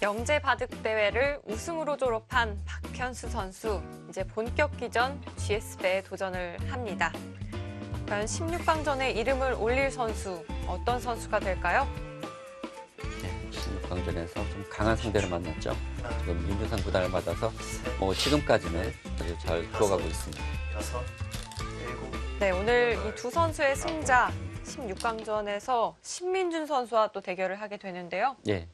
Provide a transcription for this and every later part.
영재 바둑 대회를 우승으로 졸업한 박현수 선수, 이제 본격기전 GS배에 도전을 합니다. 과연 16강전에 이름을 올릴 선수, 어떤 선수가 될까요? 네, 16강전에서 좀 강한 상대를 만났죠. 지금 윤준상 구단을 받아서 지금까지는 아주 잘 풀어가고 있습니다. 네, 오늘 이 두 선수의 승자 16강전에서 신민준 선수와 또 대결을 하게 되는데요. 네.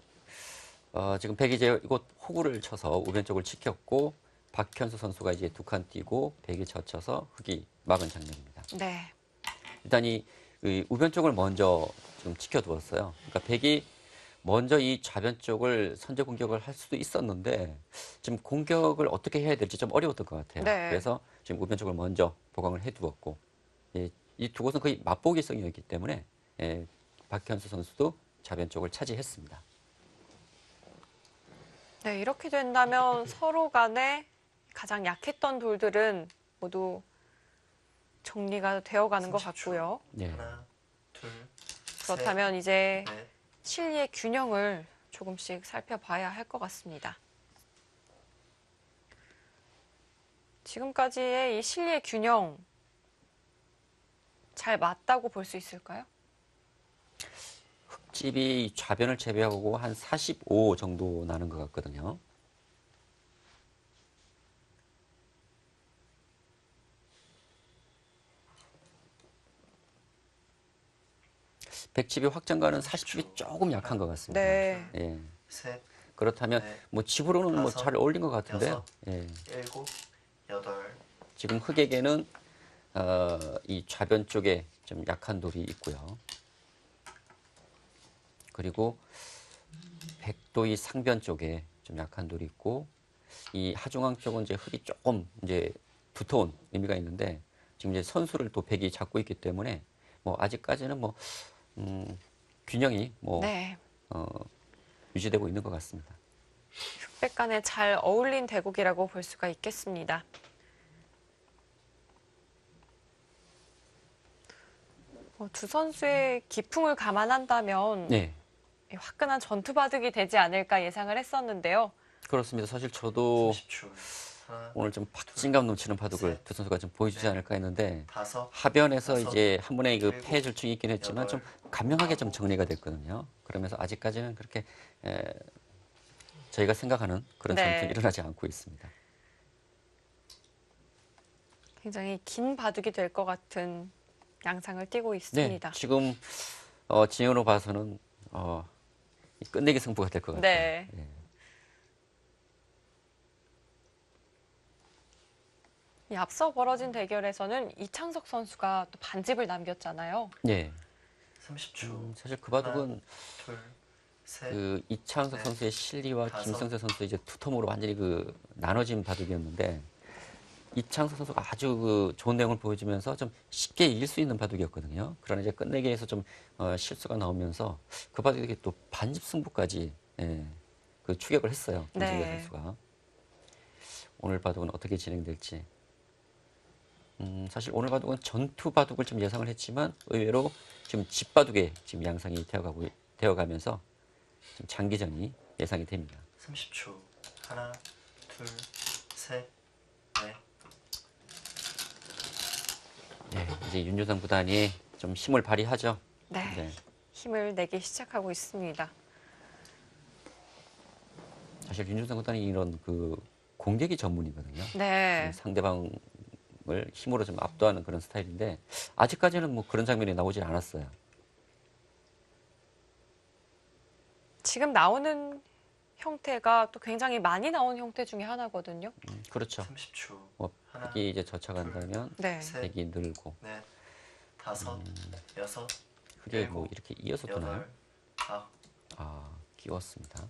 지금 백이 이제 이곳 호구를 쳐서 우변 쪽을 지켰고 박현수 선수가 이제 두 칸 뛰고 백이 젖혀서 흑이 막은 장면입니다. 네. 일단 이 우변 쪽을 먼저 지금 지켜두었어요. 그러니까 백이 먼저 이 좌변 쪽을 선제 공격을 할 수도 있었는데 지금 공격을 어떻게 해야 될지 좀 어려웠던 것 같아요. 네. 그래서 지금 우변 쪽을 먼저 보강을 해두었고 이 두 곳은 거의 맞보기성이었기 때문에 박현수 선수도 좌변 쪽을 차지했습니다. 네, 이렇게 된다면 서로 간에 가장 약했던 돌들은 모두 정리가 되어가는 것 같고요. 네. 하나, 둘, 그렇다면 이제 넷. 실리의 균형을 조금씩 살펴봐야 할 것 같습니다. 지금까지의 이 실리의 균형 잘 맞다고 볼 수 있을까요? 흙집이 좌변을 제외하고 한 45 정도 나는 것 같거든요. 백집이 확정가는 40집이 조금 약한 것 같습니다. 네. 예. 셋, 그렇다면 넷, 집으로는 다섯, 잘 어울린 것 같은데요. 여섯. 예. 일곱, 여덟, 지금 흑에게는 이 좌변 쪽에 좀 약한 돌이 있고요. 그리고 백도 이 상변 쪽에 좀 약한 돌이 있고 이 하중앙 쪽은 이제 흑이 조금 이제 두터운 의미가 있는데 지금 이제 선수를 또 백이 잡고 있기 때문에 아직까지는 균형이 네. 유지되고 있는 것 같습니다. 흑백 간에 잘 어울린 대국이라고 볼 수가 있겠습니다. 두 선수의 기풍을 감안한다면 네. 화끈한 전투 바둑이 되지 않을까 예상을 했었는데요. 그렇습니다. 사실 저도 30초. 하나, 오늘 좀 박진감 넘치는 바둑을 셋, 두 선수가 좀 보여주지 않을까 했는데 다섯, 하변에서 여섯, 이제 한 번에 그 일곱, 패해줄증이 있긴 했지만 좀 여덟, 간명하게 좀 정리가 됐거든요. 그러면서 아직까지는 그렇게 저희가 생각하는 그런 네. 전투는 일어나지 않고 있습니다. 굉장히 긴 바둑이 될 것 같은 양상을 띠고 네, 있습니다. 지금 진영으로 봐서는 끝내기 승부가 될 것 같아요. 네. 예. 이 앞서 벌어진 대결에서는 이창석 선수가 또 반집을 남겼잖아요. 네. 30초. 사실 그 바둑은 둘, 셋, 그 이창석 넷, 선수의 실리와 다섯. 김성태 선수의 이제 투텀으로 완전히 그 나눠진 바둑이었는데 이창석 선수가 아주 그 좋은 내용을 보여주면서 좀 쉽게 이길 수 있는 바둑이었거든요. 그러나 이제 끝내기에서 좀 실수가 나오면서 그 바둑이 또 반집 승부까지 그 추격을 했어요. 김성태 네. 선수가. 오늘 바둑은 어떻게 진행될지. 사실 오늘 바둑은 전투 바둑을 좀 예상을 했지만 의외로 지금 집 바둑에 지금 양상이 되어가면서 좀 장기전이 예상이 됩니다. 30초. 하나, 둘, 셋, 넷. 네, 이제 윤준상 구단이 좀 힘을 발휘하죠. 네. 네. 힘을 내기 시작하고 있습니다. 사실 윤준상 구단이 이런 그 공격이 전문이거든요. 네. 상대방을 힘으로 좀 압도하는 그런 스타일인데 아직까지는 그런 장면이 나오질 않았어요. 지금 나오는 형태가 또 굉장히 많이 나온 형태 중에 하나거든요. 그렇죠. 30초. 하나, 백이 이제 젖혀간다면 네. 셋. 백이 늘고 넷, 다섯, 여섯, 그게 일곱, 이렇게 이어서 뜨나요? 여덟, 아홉. 끼웠습니다.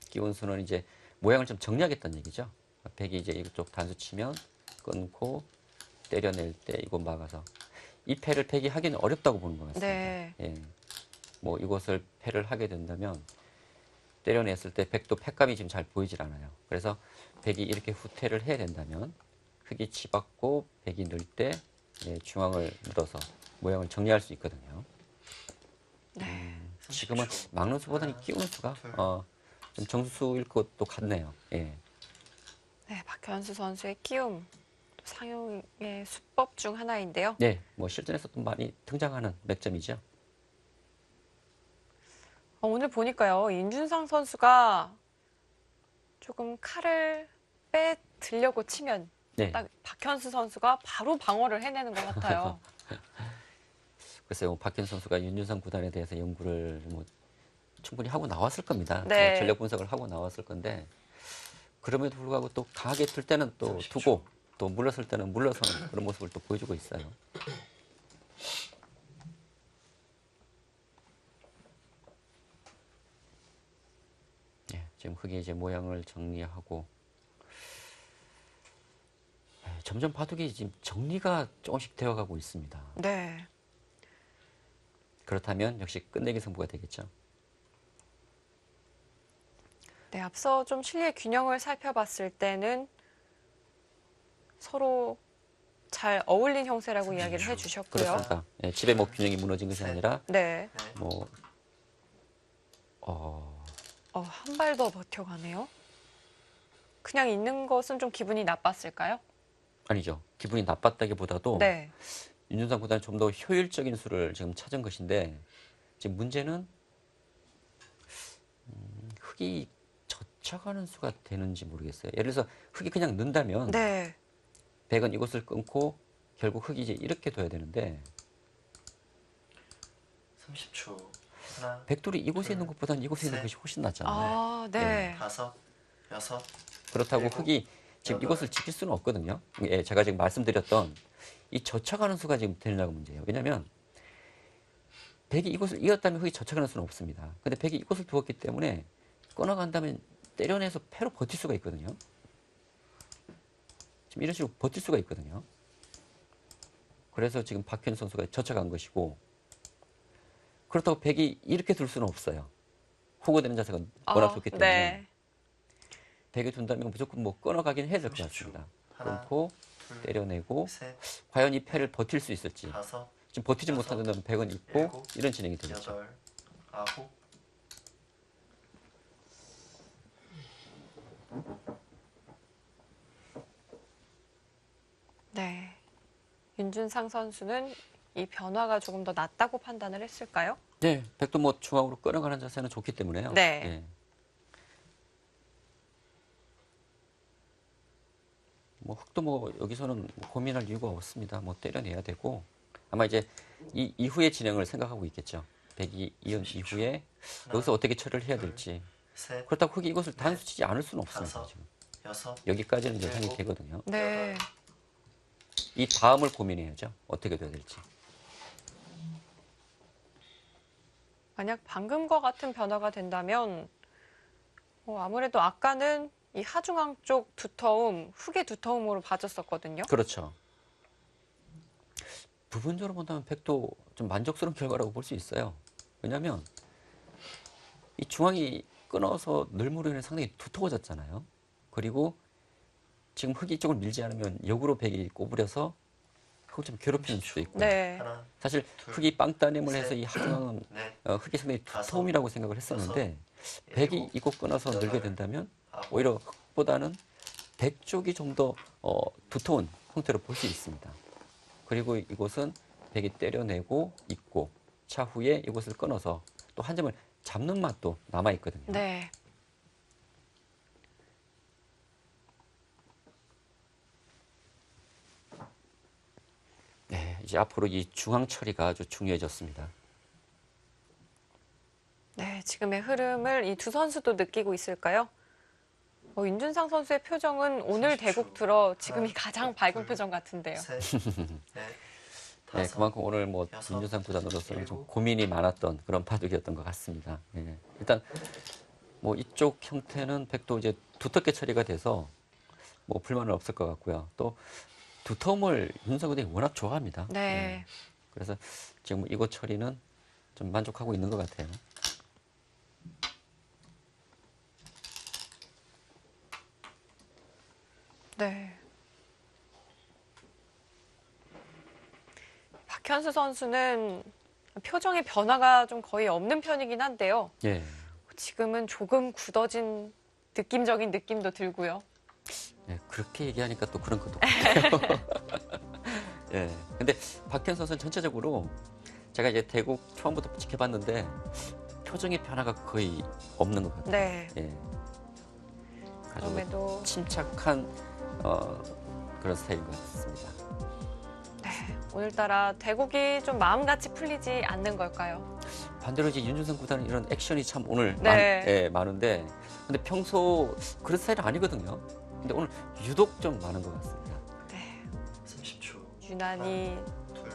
끼운 수는 이제 모양을 좀 정리하겠다는 얘기죠. 백이 이제 이쪽 단수 치면 끊고 때려낼 때 이거 막아서 이 패를 백이 하기는 어렵다고 보는 것 같습니다. 네. 예. 이것을 패를 하게 된다면 때려냈을 때 백도 패감이 지금 잘 보이질 않아요. 그래서 백이 이렇게 후퇴를 해야 된다면 흑이 치받고 백이 늘 때 중앙을 늘어서 모양을 정리할 수 있거든요. 네. 지금은 막는 수보다는 끼우는 수가 좀 정수일 것도 같네요. 예. 네, 박현수 선수의 끼움, 또 상용의 수법 중 하나인데요. 네, 뭐 실전에서도 많이 등장하는 맥점이죠. 오늘 보니까요, 윤준상 선수가 조금 칼을 빼들려고 치면 네. 딱 박현수 선수가 바로 방어를 해내는 것 같아요. 글쎄요, 박현 선수가 윤준상 구단에 대해서 연구를 뭐 충분히 하고 나왔을 겁니다. 네. 뭐 전력 분석을 하고 나왔을 건데 그럼에도 불구하고 또 강하게 들 때는 또 30초. 두고 또 물러설 때는 물러서는 그런 모습을 또 보여주고 있어요. 네, 지금 흙이 이제 모양을 정리하고 점점 바둑이 지금 정리가 조금씩 되어가고 있습니다. 네. 그렇다면 역시 끝내기 승부가 되겠죠. 네, 앞서 좀 실리의 균형을 살펴봤을 때는 서로 잘 어울린 형세라고 이야기를 해주셨고요. 그렇습니다. 예, 집의 뭐 균형이 무너진 것이 아니라 네. 네. 뭐 한 발 더 버텨가네요. 그냥 있는 것은 좀 기분이 나빴을까요? 아니죠. 기분이 나빴다기보다도 네. 윤준상 구단이 좀 더 효율적인 수를 지금 찾은 것인데 지금 문제는 흙이 젖혀가는 수가 되는지 모르겠어요. 예를 들어서 흙이 그냥 는다면 네. 백은 이곳을 끊고 결국 흙이 이제 이렇게 둬야 되는데 30초. 하나, 백돌이 이곳에 있는 것보다는 이곳에 있는 셋. 것이 훨씬 낫잖아요. 아, 네. 다섯, 여섯, 그렇다고 일곱, 흙이 지금 여덟. 이것을 지킬 수는 없거든요. 예, 제가 지금 말씀드렸던 이 젖혀가는 수가 지금 되느냐가 문제예요. 왜냐하면 백이 이곳을 이었다면 흙이 젖혀가는 수는 없습니다. 근데 백이 이곳을 두었기 때문에 끊어간다면 때려내서 패로 버틸 수가 있거든요. 지금 이런 식으로 버틸 수가 있거든요. 그래서 지금 박현 선수가 젖혀간 것이고 그렇다고 백이 이렇게 둘 수는 없어요. 호구되는 자세가 워낙 좋기 때문에 네. 백이 둔다면 무조건 뭐 끊어가긴 해야 될 것 30초. 같습니다. 하나, 끊고 둘, 때려내고 셋, 과연 이 패를 버틸 수 있을지 다섯, 지금 버티지 여섯, 못하는 백은 있고 일곱, 이런 진행이 되겠죠. 여덟, 아홉. 네. 윤준상 선수는 이 변화가 조금 더 낫다고 판단을 했을까요? 네, 백도 뭐 중앙으로 끌어가는 자세는 좋기 때문에요. 네. 예. 뭐 흑도 뭐 여기서는 뭐 고민할 이유가 없습니다. 뭐 때려내야 되고 아마 이제 이 이후의 진행을 생각하고 있겠죠. 백이 이은 이후에 여기서 어떻게 처리를 해야 될지. 셋, 그렇다고 흑이 이것을 단수 치지 않을 수는 없습니다. 다섯. 지금 여섯, 여기까지는 예상이 일곱. 되거든요. 네. 이 다음을 고민해야죠. 어떻게 돼야 될지. 만약 방금과 같은 변화가 된다면 아무래도 아까는 이 하중앙 쪽 두터움, 흙의 두터움으로 봐줬었거든요. 그렇죠. 부분적으로 본다면 백도 좀 만족스러운 결과라고 볼 수 있어요. 왜냐하면 이 중앙이 끊어서 늘무로 인해 상당히 두터워졌잖아요. 그리고 지금 흙이 쪽을 밀지 않으면 역으로 백이 꼬부려서 흙을 좀 괴롭히는 수도 있고. 네. 하나, 사실 둘, 흙이 빵따냄을 해서 셋, 이 하중앙은 넷, 흙이 상당히 다섯, 두터움이라고 생각을 했었는데 백이 일곱, 이곳 끊어서 늘게 여덟, 된다면 아홉. 오히려 흙보다는 백 쪽이 좀 더 두터운 형태로 볼 수 있습니다. 그리고 이곳은 백이 때려내고 있고 차후에 이곳을 끊어서 또 한 점을 잡는 맛도 남아 있거든요. 네. 네, 이제 앞으로 이 중앙 처리가 아주 중요해졌습니다. 네, 지금의 흐름을 이 두 선수도 느끼고 있을까요? 윤준상 선수의 표정은 오늘 대국 들어 지금이 가장 밝은 표정 같은데요. 셋, 넷, 네, 다섯, 그만큼 오늘 뭐 여섯, 윤준상 구단으로서는 좀 일곱. 고민이 많았던 그런 바둑이었던 것 같습니다. 네. 일단 뭐 이쪽 형태는 백도 이제 두텁게 처리가 돼서 뭐 불만은 없을 것 같고요. 또 두터움을 윤준상 구단이 워낙 좋아합니다. 네. 그래서 지금 이곳 처리는 좀 만족하고 있는 것 같아요. 네. 박현수 선수는 표정의 변화가 좀 거의 없는 편이긴 한데요. 예. 지금은 조금 굳어진 느낌적인 느낌도 들고요. 네, 그렇게 얘기하니까 또 그런 것도 같아요. 예. 근데 박현 선수는 전체적으로 제가 이제 대국 처음부터 지켜봤는데 표정의 변화가 거의 없는 것 같아요. 네. 예. 아주 그럼에도 침착한 그런 스타일인 것 같습니다. 네, 오늘따라 대국이 좀 마음같이 풀리지 않는 걸까요? 반대로 이제 윤준성 구단은 이런 액션이 참 오늘 네. 많은데, 근데 평소 그런 스타일은 아니거든요. 근데 오늘 유독 좀 많은 것 같습니다. 네, 30초. 유난히 둘,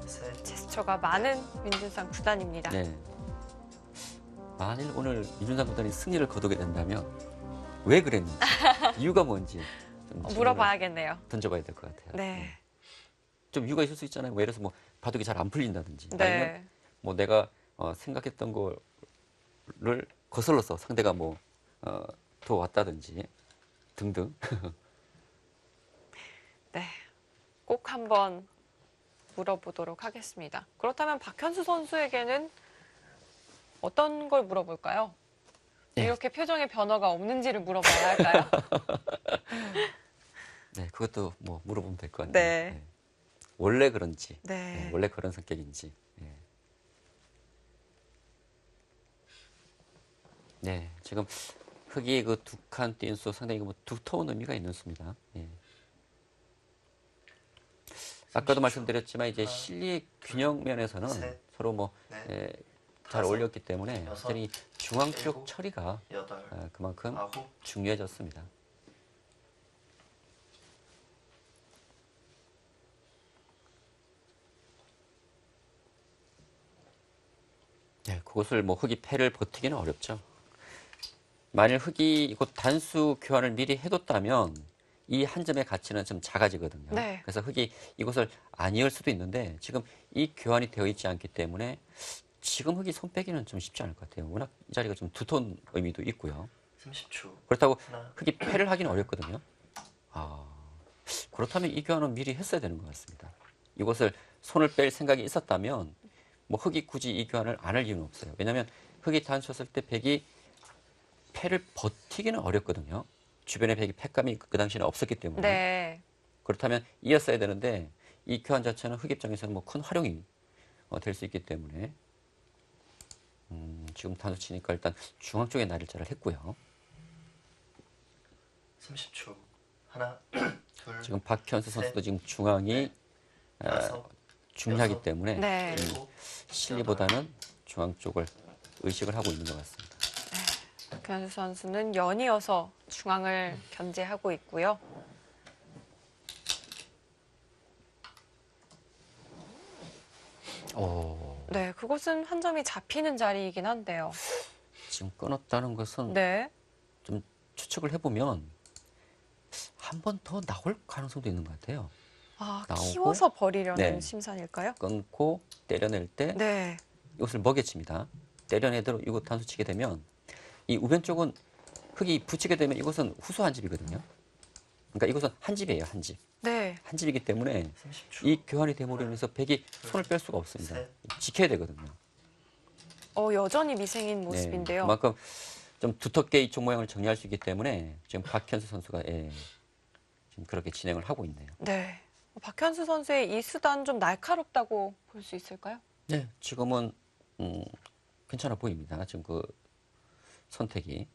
셋. 제스처가 많은 윤준상 구단입니다. 네. 만일 오늘 윤준상 구단이 승리를 거두게 된다면 왜 그랬는지, 이유가 뭔지 좀 물어봐야겠네요. 던져봐야 될 것 같아요. 네. 좀 이유가 있을 수 있잖아요. 뭐 예를 들어서 뭐 바둑이 잘 안 풀린다든지, 아니면 네. 뭐 내가 생각했던 거를 거슬러서 상대가 뭐 더 왔다든지 등등. 네. 꼭 한번 물어보도록 하겠습니다. 그렇다면 박현수 선수에게는 어떤 걸 물어볼까요? 네. 이렇게 표정의 변화가 없는지를 물어봐야 할까요? 네, 그것도 뭐 물어보면 될 것 같아요. 네. 원래 그런지, 네. 원래 그런 성격인지. 예. 네, 지금 흑이 그 두 칸 띈 수 상당히 뭐 두터운 의미가 있는 수입니다. 예. 아까도 30초. 말씀드렸지만 이제 실리 균형 면에서는 셋, 서로 뭐 넷, 예, 잘 다섯, 어울렸기 때문에 여섯, 확실히 중앙 쪽 일곱, 처리가 여덟, 그만큼 아홉. 중요해졌습니다. 네, 그것을 뭐 흑이 패를 버티기는 어렵죠. 만일 흑이 곧 단수 교환을 미리 해뒀다면 이 한 점의 가치는 좀 작아지거든요. 네. 그래서 흑이 이것을 안 이을 수도 있는데 지금 이 교환이 되어 있지 않기 때문에 지금 흑이 손 빼기는 좀 쉽지 않을 것 같아요. 워낙 이 자리가 좀 두터운 의미도 있고요. 30초. 그렇다고 하나. 흑이 패를 하기는 어렵거든요. 그렇다면 이 교환은 미리 했어야 되는 것 같습니다. 이것을 손을 뺄 생각이 있었다면 뭐 흑이 굳이 이 교환을 안 할 이유는 없어요. 왜냐하면 흑이 단수했을 때 백이 패를 버티기는 어렵거든요. 주변에 백이 패감이 그 당시에는 없었기 때문에. 네. 그렇다면 이었어야 되는데 이 교환 자체는 흑 입장에서는 뭐 큰 활용이 될 수 있기 때문에 지금 단수 치니까 일단 중앙 쪽에 날일자를 했고요. 30초. 하나, 둘, 지금 박현수 선수도 셋, 지금 중앙이 다섯, 중요하기 여섯, 때문에 네. 일곱, 실리보다는 중앙 쪽을 의식을 하고 있는 것 같습니다. 박현수 선수는 연이어서 중앙을 견제하고 있고요. 네, 그곳은 한 점이 잡히는 자리이긴 한데요. 지금 끊었다는 것은 네. 좀 추측을 해보면 한 번 더 나올 가능성도 있는 것 같아요. 나오고, 키워서 버리려는 네. 심산일까요? 끊고 때려낼 때 네. 이것을 먹여칩니다. 때려내도록 이거 단수 치게 되면 이 우변 쪽은 흙이 붙이게 되면 이것은 후수 한 집이거든요. 그러니까 이것은 한 집이에요, 한 집. 네. 한 집이기 때문에 30초. 이 교환이 됨으로 인해서 백이 손을 뺄 수가 없습니다. 셋. 지켜야 되거든요. 여전히 미생인 모습인데요. 그만큼 좀 두텁게 이쪽 모양을 정리할 수 있기 때문에 지금 박현수 선수가 지금 그렇게 진행을 하고 있네요. 네. 박현수 선수의 이 수단 좀 날카롭다고 볼 수 있을까요? 네, 지금은 괜찮아 보입니다. 지금 그 선택이.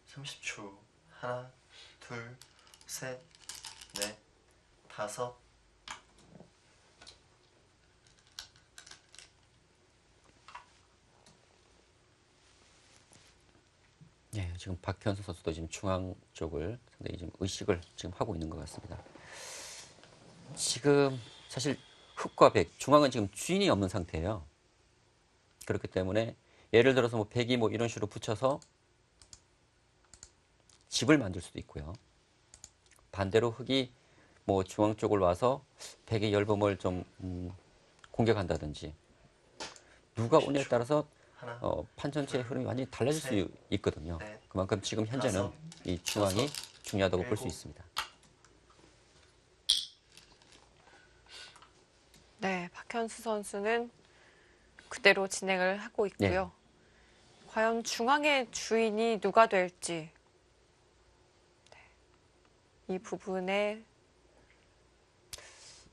(30초) 하나, 둘, 셋, 넷, 다섯. 네, 지금 박현수 선수도 지금 중앙 쪽을 상당히 지금 의식을 지금 하고 있는 것 같습니다. 지금 사실 흑과 백, 중앙은 지금 주인이 없는 상태예요. 그렇기 때문에 예를 들어서 뭐 백이 뭐 이런 식으로 붙여서 집을 만들 수도 있고요. 반대로 흑이 뭐 중앙 쪽을 와서 백의 열범을 좀 공격한다든지 누가 오냐에 따라서 하나, 판 전체의 흐름이 완전히 달라질 셋, 수 있거든요. 넷, 그만큼 지금 현재는 다섯, 이 중앙이 여섯, 중요하다고 볼 수 일곱. 있습니다. 네, 박현수 선수는 그대로 진행을 하고 있고요. 과연 중앙의 주인이 누가 될지 이 부분에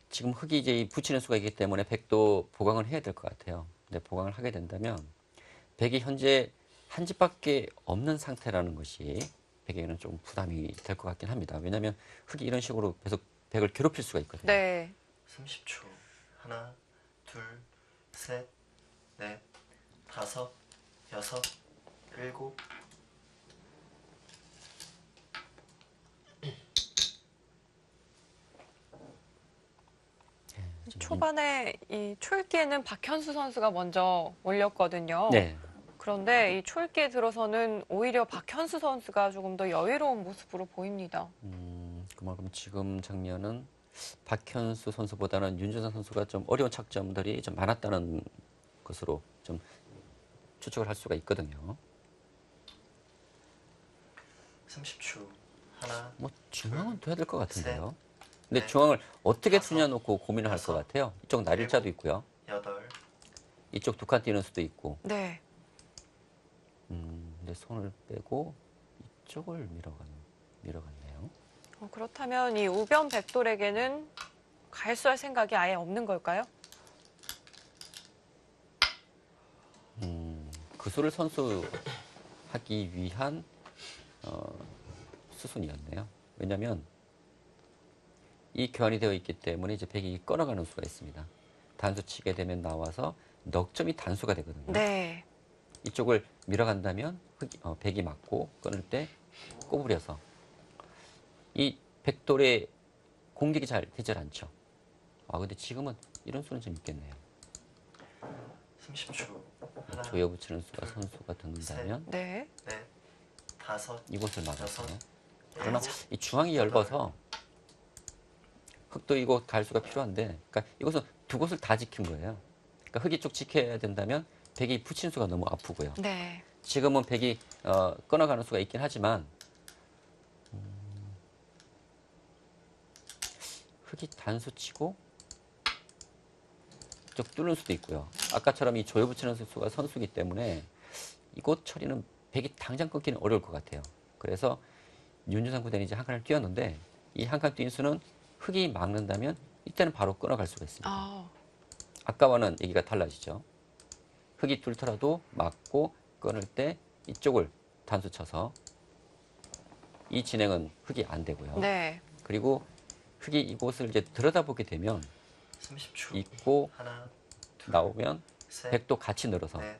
지금 흙이 이제 붙이는 수가 있기 때문에 백도 보강을 해야 될 것 같아요. 근데 보강을 하게 된다면 백이 현재 한 집밖에 없는 상태라는 것이 백에게는 좀 부담이 될 것 같긴 합니다. 왜냐하면 흙이 이런 식으로 계속 백을 괴롭힐 수가 있거든요. 네, 30초. 하나, 둘, 셋, 넷, 다섯, 여섯, 일곱. 초반에 이 초읽기에는 박현수 선수가 먼저 올렸거든요. 네. 그런데 이 초읽기에 들어서는 오히려 박현수 선수가 조금 더 여유로운 모습으로 보입니다. 그만큼 지금 장면은 박현수 선수보다는 윤준상 선수가 좀 어려운 착점들이 좀 많았다는 것으로 좀 추측을 할 수가 있거든요. 30초. 하나, 뭐 중앙은 돼야 될 것 같은데요. 셋, 근데 넷, 중앙을 어떻게 다섯, 두냐 놓고 고민을 할 것 여섯, 같아요. 이쪽 날일자도 일곱. 있고요. 여덟, 이쪽 두 칸 띄는 수도 있고. 네, 근데 손을 빼고 이쪽을 밀어갔네요. 그렇다면 이 우변 백돌에게는 갈수할 생각이 아예 없는 걸까요? 그 수를 선수하기 위한 수순이었네요. 왜냐하면 이 교환이 되어 있기 때문에 이제 백이 끊어가는 수가 있습니다. 단수 치게 되면 나와서 넉 점이 단수가 되거든요. 네, 이쪽을 밀어간다면 백이 맞고 끊을 때 꼬부려서 이 백돌의 공격이 잘 되질 않죠. 근데 지금은 이런 수는 좀 있겠네요. 30초. 하나, 조여 붙이는 수가 선수가 듣는다면 네. 넷, 다섯, 이곳을 막았어요. 여섯, 그러나 일곱, 이 중앙이 얇아서 흙도 이곳 갈 수가 필요한데, 그러니까 이곳은 두 곳을 다 지킨 거예요. 그러니까 흙이 쪽 지켜야 된다면 백이 붙인 수가 너무 아프고요. 네. 지금은 백이 끊어가는 수가 있긴 하지만 흙이 단수 치고 쪽 뚫는 수도 있고요. 아까처럼 이 조여 붙이는 수가 선수기 때문에 이곳 처리는 백이 당장 끊기는 어려울 것 같아요. 그래서 윤준상 구단이 이제 한 칸을 뛰었는데 이 한 칸 뛴 수는 흙이 막는다면 이때는 바로 끊어갈 수가 있습니다. 아까와는 얘기가 달라지죠. 흙이 뚫더라도 막고 끊을 때 이쪽을 단수 쳐서 이 진행은 흙이 안 되고요. 네. 그리고 흙이 이곳을 이제 들여다보게 되면 30초. 있고 하나, 둘, 나오면 셋, 백도 같이 늘어서 넷,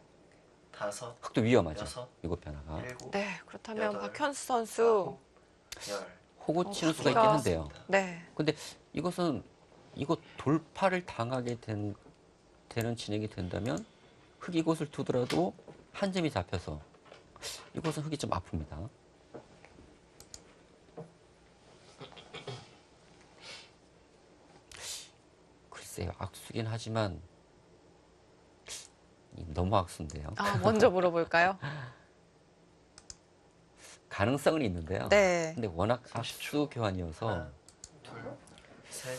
다섯, 흙도 위험하죠. 여섯, 이곳 변화가. 일곱, 네. 그렇다면 여덟, 박현수 선수 아홉, 열. 호구 치는 수가 바퀴가- 있긴 한데요. 네. 근데 이것은 이곳 돌파를 당하게 되는 진행이 된다면 흙 이곳을 두더라도 한 점이 잡혀서 이곳은 흙이 좀 아픕니다. 글쎄요, 악수긴 하지만 너무 악수인데요. 먼저 물어볼까요? 가능성은 있는데요. 네. 근데 워낙 악수 교환이어서 하나, 둘, 셋,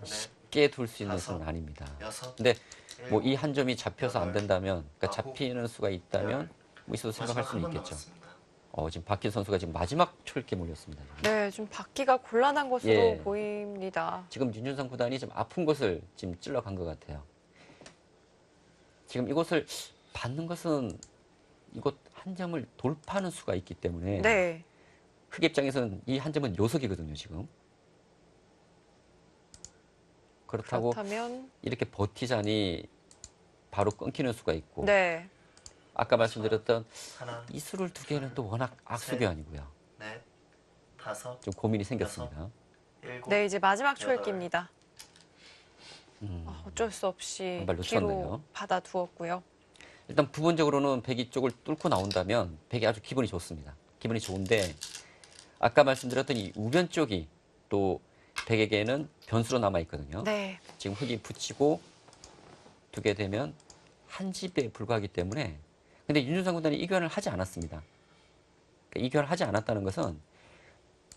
넷, 쉽게 둘 수 있는 다섯, 수는 아닙니다. 여섯. 근데 뭐 일곱, 이 한 점이 잡혀서 안 된다면, 그러니까 아홉, 잡히는 수가 있다면 뭐 있어도 생각할 마지막 수는 한번 있겠죠. 남았습니다. 지금 박길 선수가 지금 마지막 초읽기에 몰렸습니다. 네, 좀 받기가 곤란한 것으로 예. 보입니다. 지금 윤준상 구단이 좀 아픈 곳을 지금 찔러간 것 같아요. 지금 이곳을 받는 것은 이곳 한 점을 돌파하는 수가 있기 때문에 네. 흙 입장에서는 이 한 점은 요석이거든요, 지금. 그렇다고 그렇다면 이렇게 버티자니 바로 끊기는 수가 있고 네. 아까 말씀드렸던 하나, 이 수를 두 개는 또 워낙 악수교 아니고요. 넷, 다섯, 좀 고민이 생겼습니다. 일곱, 네, 이제 마지막 여덟. 초읽기입니다. 어쩔 수 없이 한발 뒤로 놓쳤네요. 받아두었고요. 일단 부분적으로는 백이 쪽을 뚫고 나온다면 백이 아주 기분이 좋습니다. 기분이 좋은데 아까 말씀드렸던 이 우변 쪽이 또 백에게는 변수로 남아 있거든요. 네. 지금 흙이 붙이고 두게 되면 한 집에 불과하기 때문에 근데 윤준상 구단이 이 교환을 하지 않았습니다. 그러니까 이 교환을 하지 않았다는 것은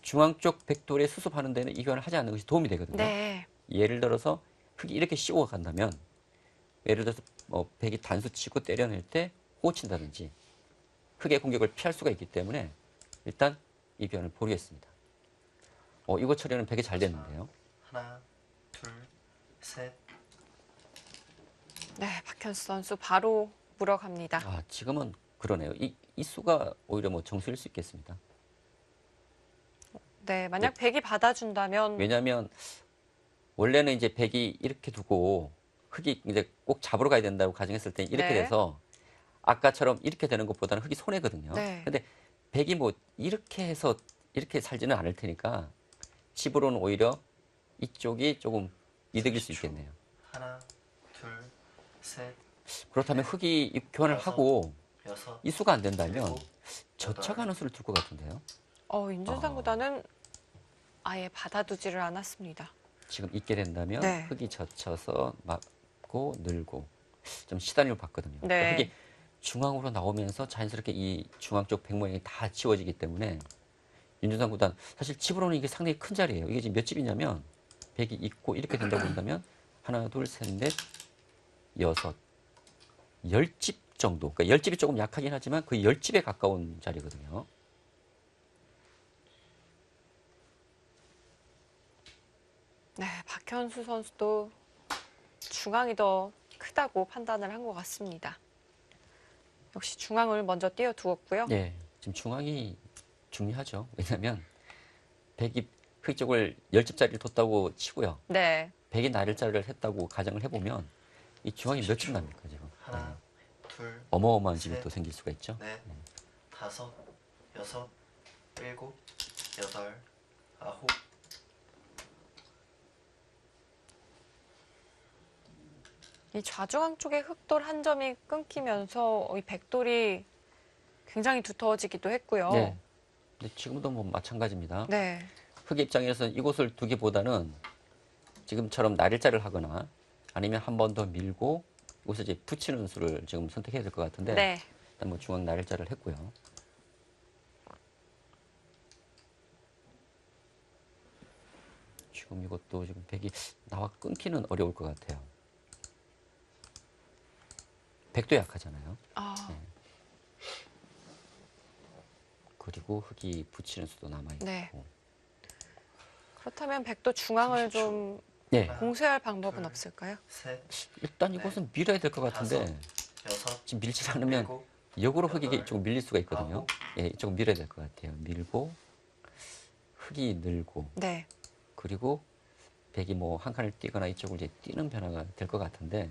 중앙 쪽 백돌에 수습하는 데는 이 교환을 하지 않는 것이 도움이 되거든요. 네. 예를 들어서 흙이 이렇게 씌워 간다면 예를 들어서 백이 단수 치고 때려낼 때 꽂힌다든지 흙의 공격을 피할 수가 있기 때문에 일단 이 교환을 보류했습니다. 이거 처리는 백이 잘 됐는데요. 하나, 둘, 셋. 네, 박현수 선수 바로 물어갑니다. 아, 지금은 그러네요. 이 수가 오히려 뭐 정수일 수 있겠습니다. 네, 만약 백이 받아준다면 왜냐하면 원래는 이제 백이 이렇게 두고 흙이 이제 꼭 잡으러 가야 된다고 가정했을 때 이렇게 네. 돼서 아까처럼 이렇게 되는 것보다는 흙이 손해거든요. 네. 근데 백이 뭐 이렇게 해서 이렇게 살지는 않을 테니까 집으로는 오히려 이쪽이 조금 이득일 수 있겠네요. 하나, 둘, 셋, 그렇다면 흙이 이 교환을 여섯, 하고 여섯, 이 수가 안 된다면 일곱, 저착하는 수를 둘 것 같은데요. 윤준상 구단은 아예 받아두지를 않았습니다. 지금 있게 된다면 네. 흙이 젖혀서 막고 늘고 좀 시단을 봤거든요. 네. 흙이 중앙으로 나오면서 자연스럽게 이 중앙 쪽 백 모양이 다 지워지기 때문에 윤준상 구단 사실 집으로는 이게 상당히 큰 자리예요. 이게 지금 몇 집이냐면 백이 있고 이렇게 된다고 본다면 하나, 둘, 셋, 넷, 여섯, 10집 정도. 그러니까 10집이 조금 약하긴 하지만 그 10집에 가까운 자리거든요. 네, 박현수 선수도 중앙이 더 크다고 판단을 한 것 같습니다. 역시 중앙을 먼저 띄워두었고요. 네, 지금 중앙이 중요하죠. 왜냐하면 백이 흙 쪽을 10집짜리를 뒀다고 치고요. 네, 백이 나를자를 했다고 가정을 해보면 이 중앙이 몇 집 납니까 지금? 하나, 네. 둘, 어마어마한 집이 셋, 또 생길 수가 있죠. 넷, 다섯, 여섯, 일곱, 여덟, 아홉. 이 좌중앙 쪽의 흑돌 한 점이 끊기면서 이 백돌이 굉장히 두터워지기도 했고요. 네. 근데 지금도 뭐 마찬가지입니다. 네, 흙 입장에서는 이곳을 두기보다는 지금처럼 나를자를 하거나 아니면 한 번 더 밀고 이곳에 이제 붙이는 수를 지금 선택해야 될 것 같은데 네. 일단 뭐 중앙 나를자를 했고요. 지금 이것도 지금 백이 나와 끊기는 어려울 것 같아요. 백도 약하잖아요. 아, 그리고 흙이 붙이는 수도 남아있고. 네. 그렇다면 백도 중앙을 좀 네. 공세할 방법은 없을까요? 셋, 일단 이곳은 밀어야 될 것 같은데 여섯, 지금 밀지 않으면 일곱, 역으로 흙이 여덟, 조금 밀릴 수가 있거든요. 아홉. 예, 조금 밀어야 될 것 같아요. 밀고 흙이 늘고 네, 그리고 백이 뭐 한 칸을 뛰거나 이쪽을 이제 뛰는 변화가 될 것 같은데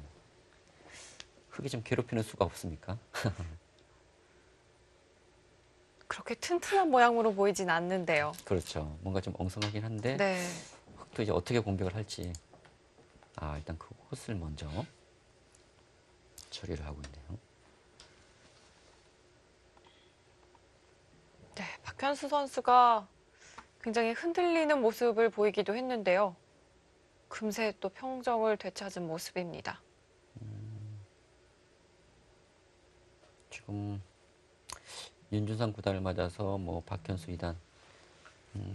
흙이 좀 괴롭히는 수가 없습니까? 그렇게 튼튼한 모양으로 보이진 않는데요. 그렇죠. 뭔가 좀 엉성하긴 한데 네, 흙도 이제 어떻게 공격을 할지 일단 그곳을 먼저 처리를 하고 있네요. 네, 박현수 선수가 굉장히 흔들리는 모습을 보이기도 했는데요. 금세 또 평정을 되찾은 모습입니다. 지금 윤준상 구단을 맞아서 뭐 박현수 2단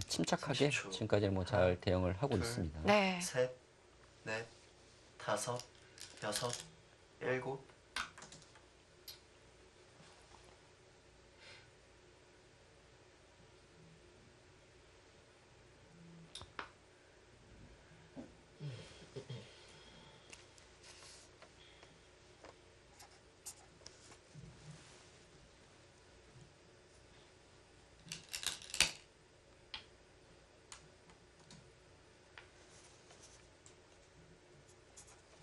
침착하게 30초. 지금까지는 뭐 잘 대응을 하고 둘. 있습니다. 네, 셋, 넷, 다섯, 여섯, 일곱.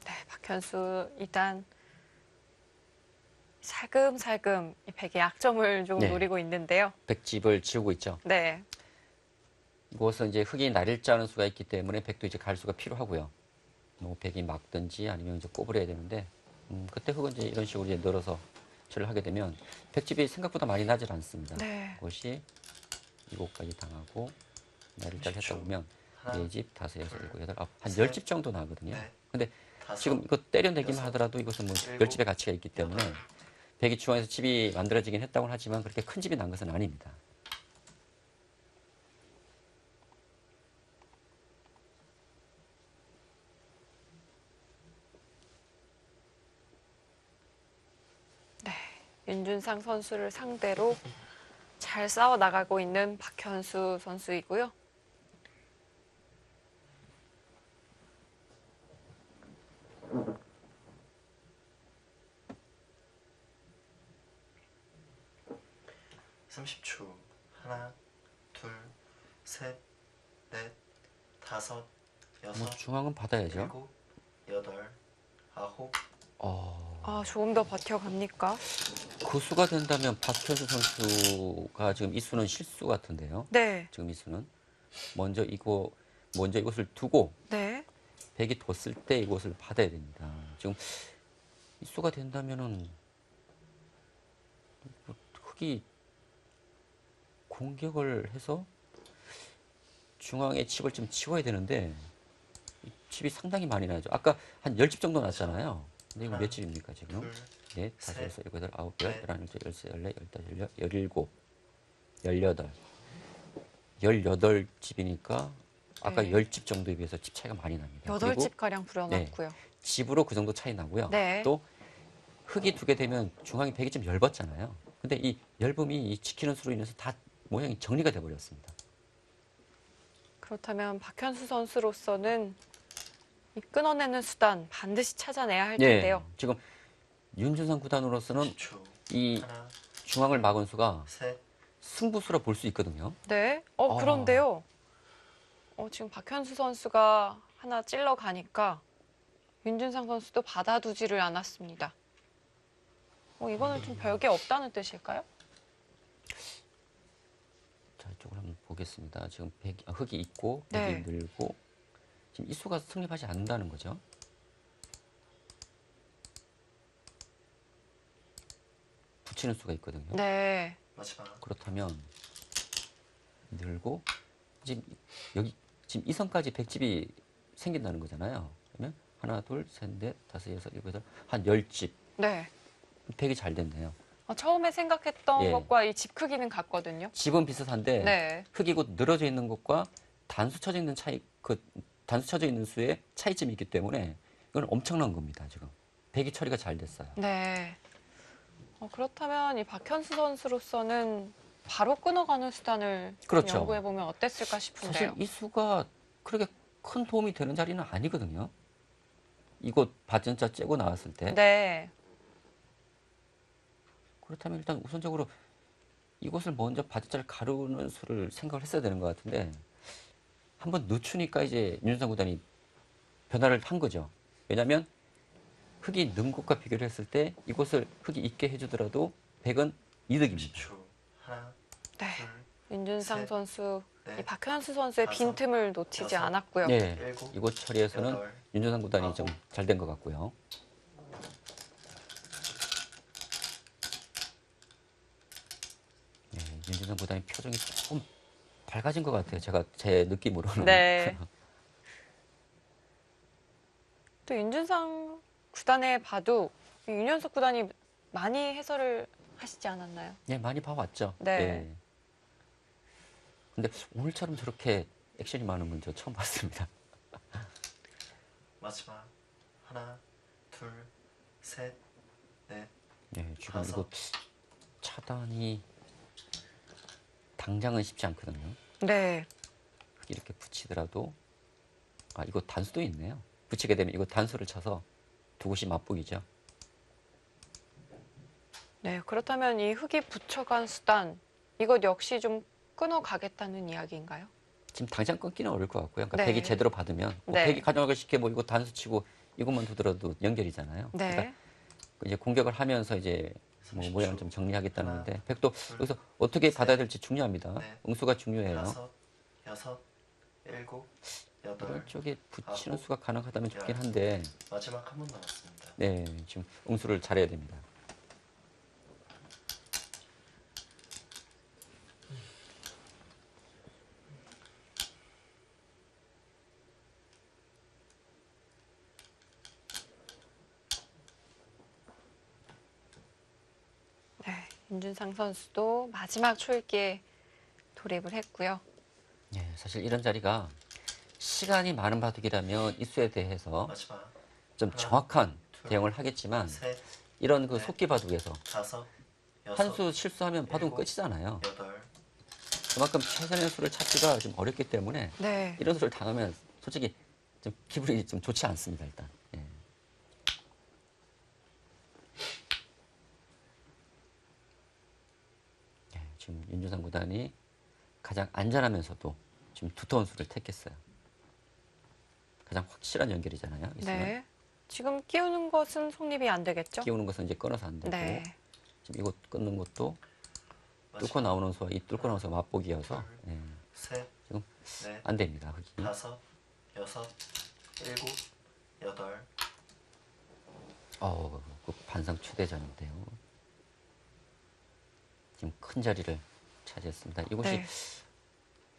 네, 박현수 일단 살금살금 이 백의 약점을 좀 네. 노리고 있는데요. 백집을 지우고 있죠. 네, 이곳은 이제 흙이 나릴자 하는 수가 있기 때문에 백도 이제 갈 수가 필요하고요. 뭐 백이 막든지 아니면 이제 꼬부려야 되는데 그때 흙은 이제 이런 식으로 이제 늘어서 처리를 하게 되면 백집이 생각보다 많이 나질 않습니다. 네. 그것이 이곳까지 당하고 나릴자를 했다 보면 하나, 4집, 5, 6, 7, 8, 한 셋, 10집 정도 나거든요. 넷, 근데 다섯, 지금 이거 때려내기만 여섯, 하더라도 이것은 뭐 일곱, 10집의 가치가 있기 때문에 백이 중앙에서 집이 만들어지긴 했다고는 하지만 그렇게 큰 집이 난 것은 아닙니다. 윤준상 선수를 상대로 잘 싸워 나가고 있는 박현수 선수이고요. 삼십 초. 하나, 둘, 셋, 넷, 다섯, 여섯, 뭐 중앙은 받아야죠. 일곱, 여덟, 아홉. 아, 조금 더 버텨갑니까? 그 수가 된다면 박현수 선수가 지금 이 수는 실수 같은데요. 네. 지금 이 수는 먼저 이것을 두고 네. 백이 뒀을 때 이것을 받아야 됩니다. 지금 이 수가 된다면은 흑이 공격을 해서 중앙에 칩을 좀 치워야 되는데 이 칩이 상당히 많이 나죠. 아까 한 10집 정도 났잖아요. 근데 이거 몇 집입니까 지금? 둘, 넷, 다섯, 셋, 여섯, 일곱, 여덟, 아홉, 열, 넷, 열하나, 열둘, 열셋, 열넷, 열다섯, 열일곱, 열여덟. 18집이니까 아까 네. 10집 정도에 비해서 집 차이가 많이 납니다. 그리고 8집가량 불어났고요. 집으로 그 정도 차이 나고요. 네. 또 흙이 두게 되면 중앙이 백이 좀 엷었잖아요. 근데 이 엷음이 이 지키는 수로 인해서 다 모양이 정리가 돼 버렸습니다. 그렇다면 박현수 선수로서는 이 끊어내는 수단 반드시 찾아내야 할 예. 텐데요. 지금 윤준상 구단으로서는 10초. 이 하나, 중앙을 막은 수가 셋, 승부수라 볼 수 있거든요. 네. 그런데요. 지금 박현수 선수가 하나 찔러 가니까 윤준상 선수도 받아두지를 않았습니다. 이거는 좀 별게 없다는 뜻일까요? 자, 이쪽을 한번 보겠습니다. 지금 흙이 있고 네. 백이 늘고 지금 이 수가 성립하지 않는다는 거죠. 붙이는 수가 있거든요. 네. 마지막. 그렇다면 늘고 지금 여기 지금 이 선까지 백집이 생긴다는 거잖아요. 그러면 하나, 둘, 셋, 넷, 다섯, 여섯, 일곱, 여덟, 한 10집. 네. 백이 잘 됐네요. 처음에 생각했던 예. 것과 이 집 크기는 같거든요. 집은 비슷한데 네. 흙이 곧 늘어져 있는 것과 단수 쳐져 있는 단수 쳐져 있는 수의 차이점이 있기 때문에 이건 엄청난 겁니다. 지금 백이 처리가 잘 됐어요. 네. 그렇다면 이 박현수 선수로서는 바로 끊어가는 수단을 그렇죠. 연구해보면 어땠을까 싶은데요. 사실 이 수가 그렇게 큰 도움이 되는 자리는 아니거든요. 이곳 받전자 째고 나왔을 때. 네. 그렇다면 일단 우선적으로 이곳을 먼저 받전자를 가르는 수를 생각을 했어야 되는 것 같은데 한번 늦추니까 이제 윤준상 구단이 변화를 한 거죠. 왜냐하면 흙이 는 곳과 비교를 했을 때 이곳을 흙이 있게 해주더라도 백은 이득입니다. 10초. 하나, 네. 둘, 윤준상 셋, 선수, 넷, 이 박현수 선수의 다섯, 빈틈을 놓치지 여섯, 않았고요. 네, 일곱, 이곳 처리에서는 여덟, 윤준상 구단이 아홉. 좀 잘 된 것 같고요. 네, 윤준상 구단의 표정이 조금 밝아진 것 같아요. 제 느낌으로는. 네. 또 윤준상 구단에 봐도 이 윤현석 구단이 많이 해설을 하시지 않았나요? 네, 많이 봐왔죠. 네. 근데 오늘처럼 저렇게 액션이 많은 건 저 처음 봤습니다. 마지막. 하나, 둘, 셋, 넷, 네, 지금 다섯. 이거 차단이 당장은 쉽지 않거든요. 네. 이렇게 붙이더라도 이거 단수도 있네요. 붙이게 되면 이거 단수를 쳐서 두 곳이 맞붙이죠. 네. 그렇다면 이 흙이 붙여간 수단, 이것 역시 좀 끊어가겠다는 이야기인가요? 지금 당장 끊기는 어려울 것 같고요. 그러니까 네. 백이 제대로 받으면 네. 백이 가져가기 쉽게 뭐 이거 단수 치고 이것만 두더라도 연결이잖아요. 네. 그러니까 이제 공격을 하면서 이제 뭐 30초. 모양을 좀 정리하겠다는 하나, 건데 백도 둘, 여기서 어떻게 셋, 받아야 될지 중요합니다. 넷, 응수가 중요해요. 다섯, 여섯, 일곱, 여덟. 이런 쪽에 붙이는 아홉, 수가 가능하다면 좋긴 열. 한데 마지막 한 번 남았습니다. 네, 지금 응수를 잘해야 됩니다. 윤준상 선수도 마지막 초읽기에 돌입을 했고요. 예, 사실 이런 자리가 시간이 많은 바둑이라면 이 수에 대해서 마지막 좀 하나, 정확한 둘, 대응을 하겠지만 셋, 이런 그 넷, 속기 바둑에서 다섯, 한 여섯, 수 실수하면 바둑은 일곱, 끝이잖아요. 여덟, 그만큼 최선의 수를 찾기가 좀 어렵기 때문에 네. 이런 수를 당하면 솔직히 좀 기분이 좀 좋지 않습니다, 일단. 예. 예, 지금 윤준상 구단이 가장 안전하면서도 지금 두터운 수를 택했어요. 가장 확실한 연결이잖아요. 이 수는. 네. 지금 끼우는 것은 성립이 안 되겠죠? 끼우는 것은 이제 끊어서 안 되고 네. 지금 이거 끊는 것도 뚫고 마지막 나오는 수와 이 뚫고 나오는 수가 맞보기여서 둘, 예, 셋, 지금 넷, 안 됩니다. 흑이. 다섯, 여섯, 일곱, 여덟, 그 반상 최대전인데요. 지금 큰 자리를 차지했습니다. 이곳이 네.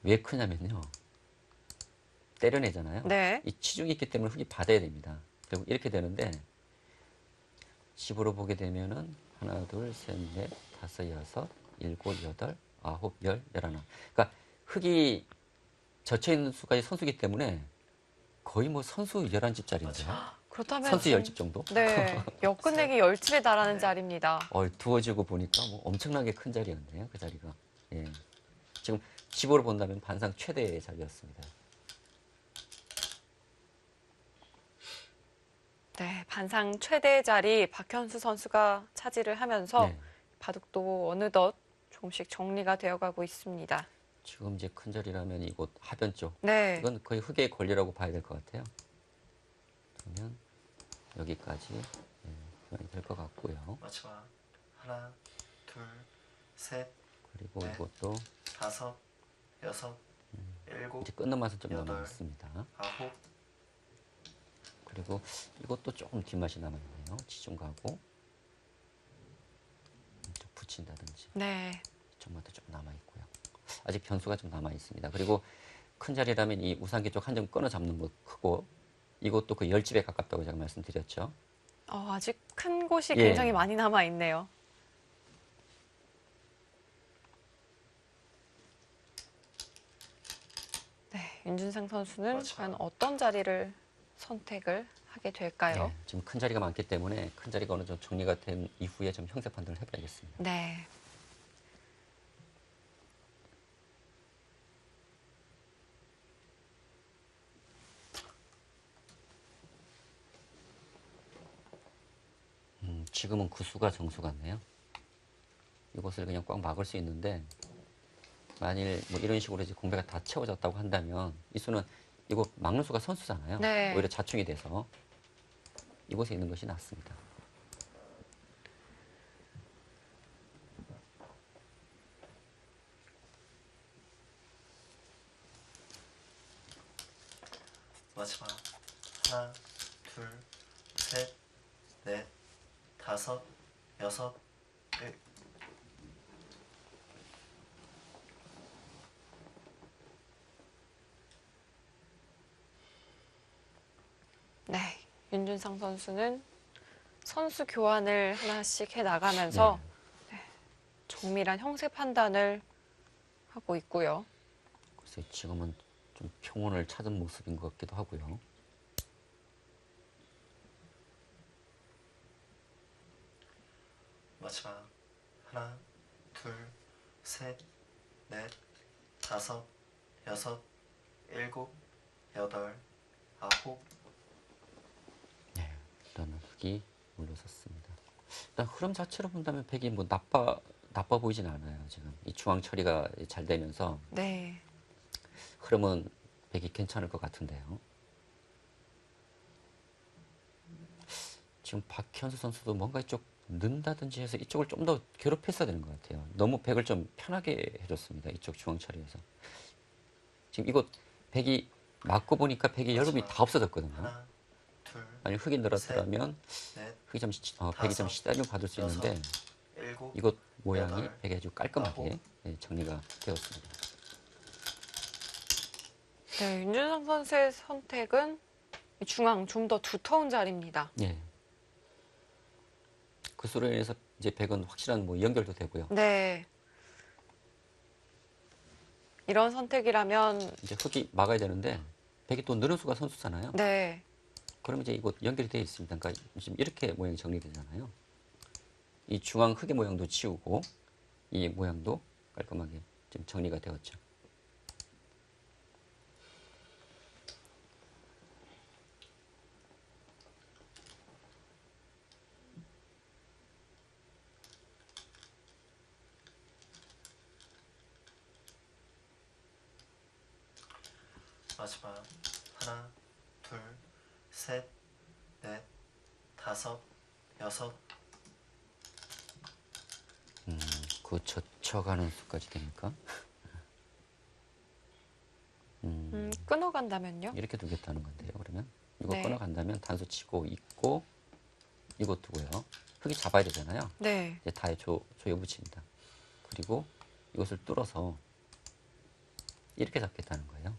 왜 크냐면요. 때려내잖아요. 네. 이 치중이 있기 때문에 흙이 받아야 됩니다. 결국 이렇게 되는데 집으로 보게 되면은 하나, 둘, 셋, 넷, 다섯, 여섯, 일곱, 여덟, 아홉, 열, 열하나. 그러니까 흙이 젖혀 있는 수가 선수이기 때문에 거의 뭐 선수 11집짜리인데요. 그렇다면 선수 지금 10집 정도? 네. 역끝내기 10집에 달하는 네. 자리입니다. 두어지고 보니까 뭐 엄청나게 큰 자리였네요. 그 자리가. 예. 지금 집으로 본다면 반상 최대의 자리였습니다. 네. 반상 최대 자리 박현수 선수가 차지를 하면서 네. 바둑도 어느덧 조금씩 정리가 되어가고 있습니다. 지금 이제 큰 자리라면 이곳 하변 쪽. 네. 이건 거의 흙의 권리라고 봐야 될 것 같아요. 그러면 여기까지 될 것 같고요. 마지막 하나, 둘, 셋, 그리고 네. 이것도 다섯, 여섯, 일곱, 이제 끊는 맛은 좀 여덟. 남아있습니다. 아홉, 그리고 이것도 조금 뒷맛이 남아있네요. 치중 가고 좀 붙인다든지 네. 이쪽맛도 좀 남아있고요. 아직 변수가 좀 남아있습니다. 그리고 큰 자리라면 이 우상기 쪽 한 점 끊어 잡는 거 크고 이것도 그 10집에 가깝다고 제가 말씀드렸죠. 아직 큰 곳이 예. 굉장히 많이 남아 있네요. 네, 윤준상 선수는 마지막. 과연 어떤 자리를 선택을 하게 될까요? 예, 지금 큰 자리가 많기 때문에 큰 자리가 어느 정도 정리가 된 이후에 좀 형세 판단을 해봐야겠습니다. 네. 지금은 구수가 정수 같네요. 이것을 그냥 꽉 막을 수 있는데 만일 뭐 이런 식으로 이제 공백가 다 채워졌다고 한다면 이 수는 이거 막는 수가 선수잖아요. 네. 오히려 자충이 돼서 이곳에 있는 것이 낫습니다. 마지막 하나, 둘, 셋, 넷, 다섯, 여섯, 일. 네. 윤준상 선수는 선수 교환을 하나씩 해 나가면서 네, 정밀한 형세 판단을 하고 있고요. 글쎄 지금은 좀 평온을 찾은 모습인 것 같기도 하고요. 마지막 하나, 둘, 셋, 넷, 다섯, 여섯, 일곱, 여덟, 아홉, 네, 일단은 흑이 물러섰습니다. 일단 흐름 자체로 본다면 백이 뭐 나빠 보이진 않아요. 지금 이 중앙 처리가 잘 되면서 네. 흐름은 백이 괜찮을 것 같은데요. 지금 박현수 선수도 뭔가 이쪽 는다든지 해서 이쪽을 좀 더 괴롭혔어야 되는 것 같아요. 너무 백을 좀 편하게 해줬습니다. 이쪽 중앙 처리에서. 지금 이곳 백이 맞고 보니까 백의 여름이 다 없어졌거든요. 하나, 둘, 만약 흙이 늘었더라면 넷, 흙이 좀 백이 좀 시달림 받을 수 있는데 일곱, 이곳 모양이 여덟, 백이 아주 깔끔하게 아홉. 정리가 되었습니다. 네, 윤준상 선수의 선택은 중앙 좀 더 두터운 자리입니다. 예. 그 수로 인해서 이제 백은 확실한 뭐 연결도 되고요. 네. 이런 선택이라면 이제 흑이 막아야 되는데 백이 또 느는 수가 선수잖아요. 네. 그러면 이제 이거 연결이 되어 있습니다. 그러니까 지금 이렇게 모양이 정리되잖아요. 이 중앙 흑의 모양도 치우고 이 모양도 깔끔하게 지금 정리가 되었죠. 마지막 하나, 둘, 셋, 넷, 다섯, 여섯, 그 젖혀가는 수까지 됩니까? 끊어간다면요? 이렇게 두겠다는 건데요. 그러면 이거 네. 끊어간다면 단수 치고 있고 이거 두고요. 흙이 잡아야 되잖아요. 네. 이제 다에 조여 붙입니다. 그리고 이것을 뚫어서 이렇게 잡겠다는 거예요.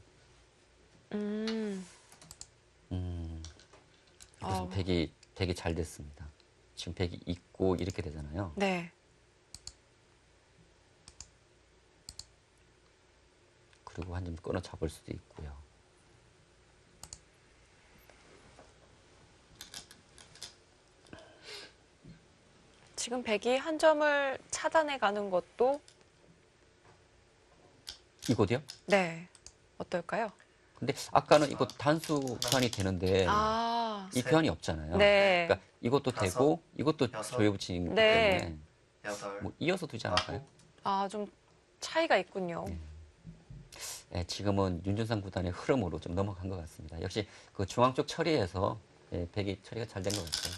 이것은 어. 백이 잘 됐습니다. 지금 백이 있고 이렇게 되잖아요. 네. 그리고 한 점 끊어 잡을 수도 있고요. 지금 백이 한 점을 차단해 가는 것도 이곳이요? 네. 어떨까요? 근데 아까는 이거 단수 교환이 되는데 아. 이 교환이 없잖아요. 네. 그러니까 이것도 다섯, 되고 이것도 여섯, 조여 붙이기 네. 때문에 여덟, 뭐 이어서 두지 않을까요? 아홉, 아, 좀 차이가 있군요. 예, 지금은 윤준상 구단의 흐름으로 좀 넘어간 것 같습니다. 역시 그 중앙 쪽 처리에서 예, 백이 처리가 잘 된 것 같아요.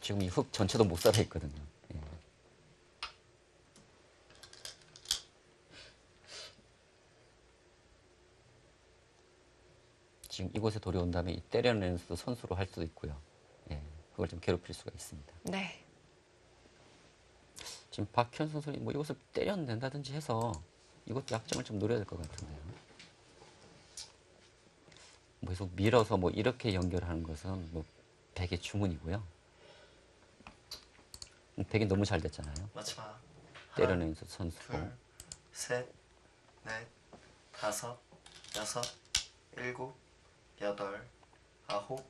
지금 이 흙 전체도 못 살아 있거든요. 예. 지금 이곳에 돌이 온 다음에 이 때려내는 수도 선수로 할 수도 있고요. 예, 그걸 좀 괴롭힐 수가 있습니다. 네. 지금 박현 선수는 뭐 이것을 때려낸다든지 해서 이것도 약점을 좀 노려야 될 것 같은데요. 뭐 계속 밀어서 뭐 이렇게 연결하는 것은 뭐 백의 주문이고요. 백이 너무 잘 됐잖아요. 마지막 하나, 때려내는 선수고. 둘, 셋, 넷, 다섯, 여섯, 일곱, 여덟, 아홉,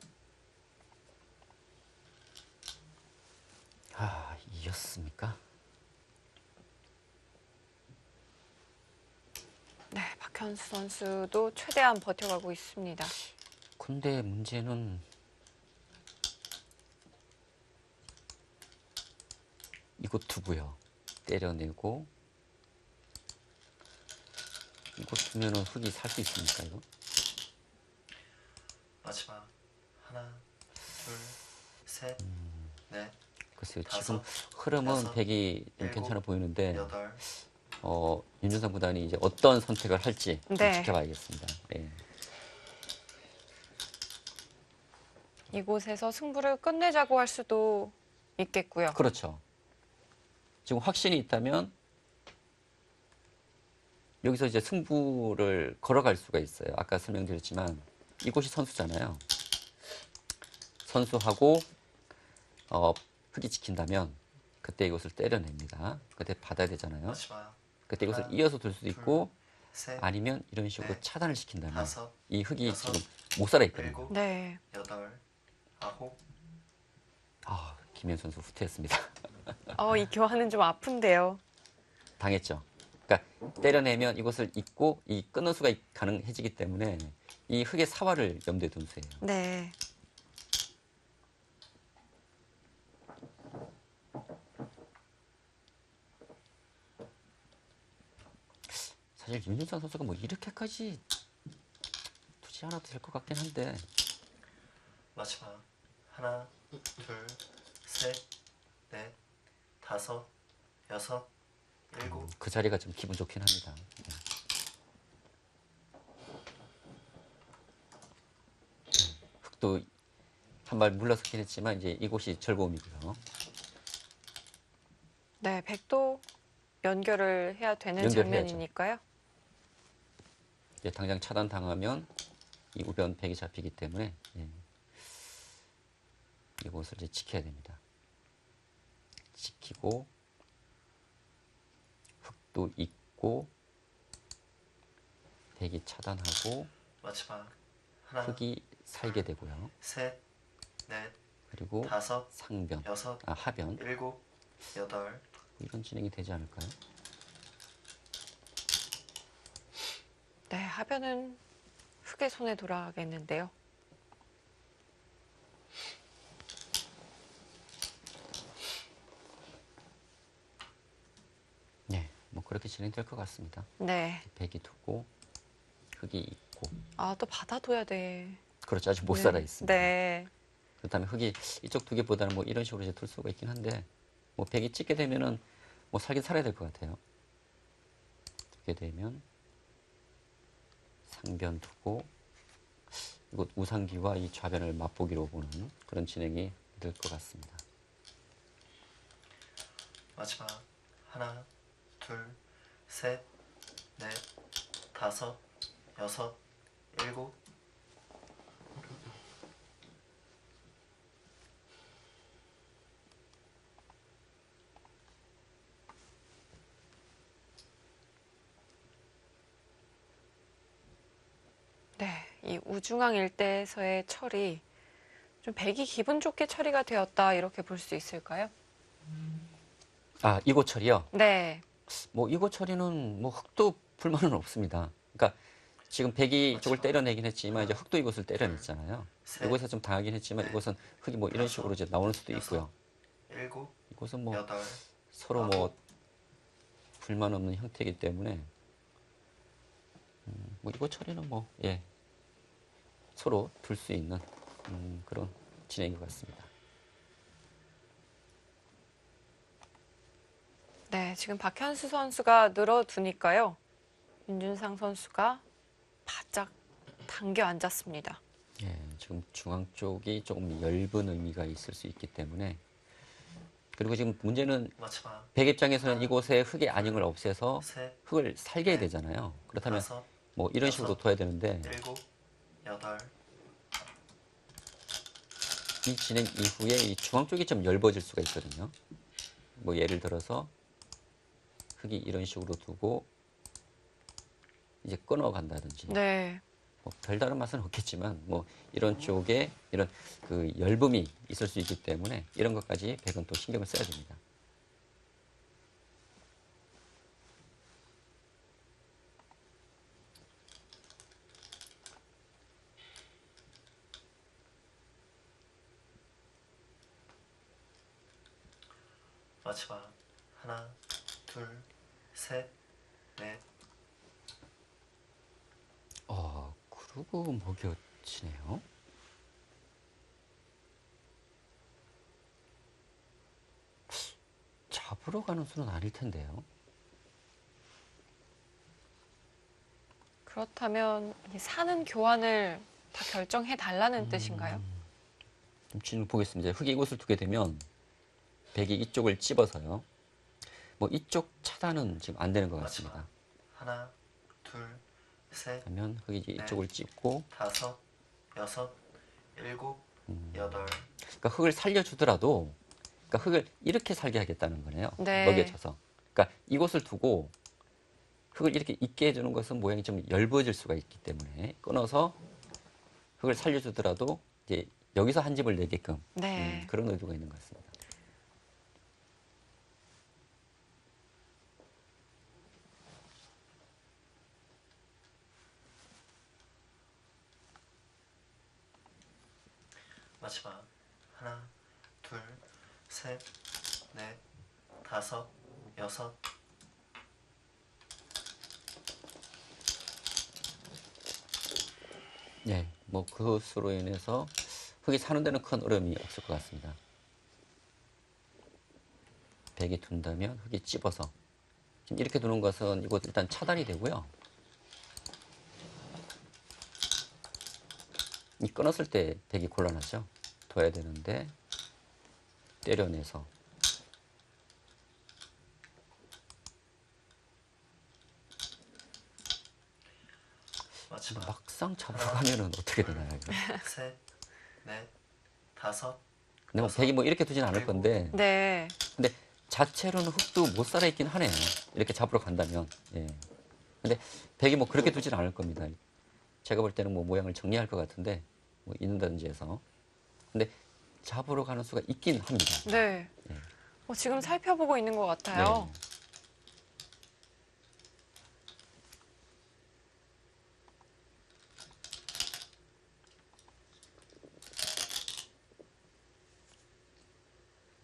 아, 이겼습니까? 네, 박현수 선수도 최대한 버텨가고 있습니다. 근데 문제는 이거 두고요. 때려내고 이거 두면은 흙이 살 수 있습니까 이거? 마지막 하나, 둘, 셋, 넷, 글쎄요. 지금 다섯, 흐름은 여섯, 백이 좀 일곱, 괜찮아 보이는데 여덟, 윤준상 구단이 이제 어떤 선택을 할지 좀 네. 지켜봐야겠습니다. 예. 이곳에서 승부를 끝내자고 할 수도 있겠고요. 그렇죠. 지금 확신이 있다면 여기서 이제 승부를 걸어갈 수가 있어요. 아까 설명드렸지만 이곳이 선수잖아요. 선수하고 흙이 지킨다면 그때 이것을 때려냅니다. 그때 받아야 되잖아요. 마지막 그때 이것을 하나, 이어서 둘 수도 있고 셋, 아니면 이런 식으로 넷, 차단을 시킨다면 다섯, 이 흙이 여섯, 지금 못 살아 있거든요. 일곱, 네. 여덟, 아홉, 아, 김현 선수 후퇴했습니다. 이 교환은 좀 아픈데요. 당했죠. 그러니까 때려내면 이것을 잇고 이 끊는 수가 가능해지기 때문에 이 흙의 사활을 염두에 둔 수예요. 네. 사실 윤준상 선수가 뭐 이렇게까지 두지 않아도 될 것 같긴 한데 마지막 하나, 둘, 셋, 넷, 다섯, 여섯, 일곱, 그 자리가 좀 기분 좋긴 합니다. 흙도 한 발 물러서긴 했지만 이제 이곳이 즐거움이고요. 네, 백도 연결을 해야 되는 연결해야죠. 장면이니까요. 이제 당장 차단당하면 이 우변 백이 잡히기 때문에 예. 이곳을 이제 지켜야 됩니다. 지키고 흙도 있고 백이 차단하고 마지막 하나, 흙이 살게 되고요. 셋, 넷, 그리고 다섯, 상변, 여섯, 하변 일곱, 여덟. 이런 진행이 되지 않을까요? 네, 하변은 흙의 손에 돌아가겠는데요. 네, 뭐 그렇게 진행될 것 같습니다. 네. 백이 두고 흙이 있고 아, 또 받아둬야 돼. 그렇죠. 아직 못 네. 살아 있습니다. 네. 그렇다면 흙이 이쪽 두 개보다는 뭐 이런 식으로 이제 둘 수가 있긴 한데 뭐 백이 찍게 되면은 뭐 살긴 살아야 될 것 같아요. 두게 되면 상변 두고 이곳 우상기와 이 좌변을 맛보기로 보는 그런 진행이 될 것 같습니다. 마지막 하나, 둘, 셋, 넷, 다섯, 여섯, 일곱. 네. 이 우중앙 일대에서의 처리, 좀 백이 기분 좋게 처리가 되었다, 이렇게 볼 수 있을까요? 아, 이곳 처리요? 네. 뭐 이곳 처리는 뭐 흙도 불만은 없습니다. 그러니까 지금 백이 이쪽을 때려내긴 했지만 이제 흙도 이곳을 때려냈잖아요. 이곳에 좀 당하긴 했지만 이곳은 흙이 뭐 이런 식으로 이제 나오는 수도 있고요. 일곱, 이곳은 뭐 여덟, 서로 뭐 불만 없는 형태이기 때문에 뭐 이곳 처리는 뭐 예, 서로 둘 수 있는 그런 진행인 것 같습니다. 네, 지금 박현수 선수가 늘어두니까요. 윤준상 선수가 바짝 당겨 앉았습니다. 예, 지금 중앙 쪽이 조금 엷은 의미가 있을 수 있기 때문에 그리고 지금 문제는 마지막 백 입장에서는 이곳에 흙의 안형을 없애서 셋, 흙을 살게 해야 되잖아요. 그렇다면 다섯, 뭐 이런 식으로 여섯, 둬야 되는데 일곱, 여덟. 이 진행 이후에 이 중앙 쪽이 좀 엷어질 수가 있거든요. 뭐 예를 들어서 흙이 이런 식으로 두고 이제 끊어간다든지 네. 뭐 별다른 맛은 없겠지만 뭐 이런 쪽에 이런 그 엷음이 있을 수 있기 때문에 이런 것까지 백은 또 신경을 써야 됩니다. 마지막 하나, 둘, 셋, 넷. 그러고 먹여치네요. 잡으러 가는 수는 아닐 텐데요. 그렇다면 이 사는 교환을 다 결정해 달라는 뜻인가요? 좀 진을 보겠습니다. 흙이 이곳을 두게 되면 백이 이쪽을 찝어서요. 뭐 이쪽 차단은 지금 안 되는 것 같습니다. 하나, 둘, 셋, 그러면 흙이 이제 이쪽을 찝고 다섯, 여섯, 일곱, 여덟. 그러니까 흙을 살려주더라도 그러니까 흙을 이렇게 살게 하겠다는 거네요. 네. 먹여쳐서. 그러니까 이곳을 두고 흙을 이렇게 있게 해주는 것은 모양이 좀 엷어질 수가 있기 때문에 끊어서 흙을 살려주더라도 이제 여기서 한 집을 내게끔 네. 그런 의도가 있는 것 같습니다. 마지막 하나, 둘, 셋, 넷, 다섯, 여섯. 네, 뭐 그것으로 인해서 흙이 사는 데는 큰 어려움이 없을 것 같습니다. 백이 둔다면 흙이 찝어서 지금 이렇게 두는 것은 이곳 일단 차단이 되고요. 이 끊었을 때 백이 곤란하죠. 둬야 되는데 때려내서 마지막 막상 잡으러 가면은 어떻게 되나요? 이거? 셋, 넷, 다섯, 근데 뭐 백이 뭐 이렇게 두진 않을 건데, 네. 근데 자체로는 흑도 못 살아 있긴 하네요. 이렇게 잡으러 간다면. 예. 근데 백이 뭐 그렇게 두진 않을 겁니다. 제가 볼 때는 뭐 모양을 정리할 것 같은데, 뭐 있는다든지 해서. 근데 잡으러 가는 수가 있긴 합니다. 네. 예. 지금 살펴보고 있는 것 같아요. 네.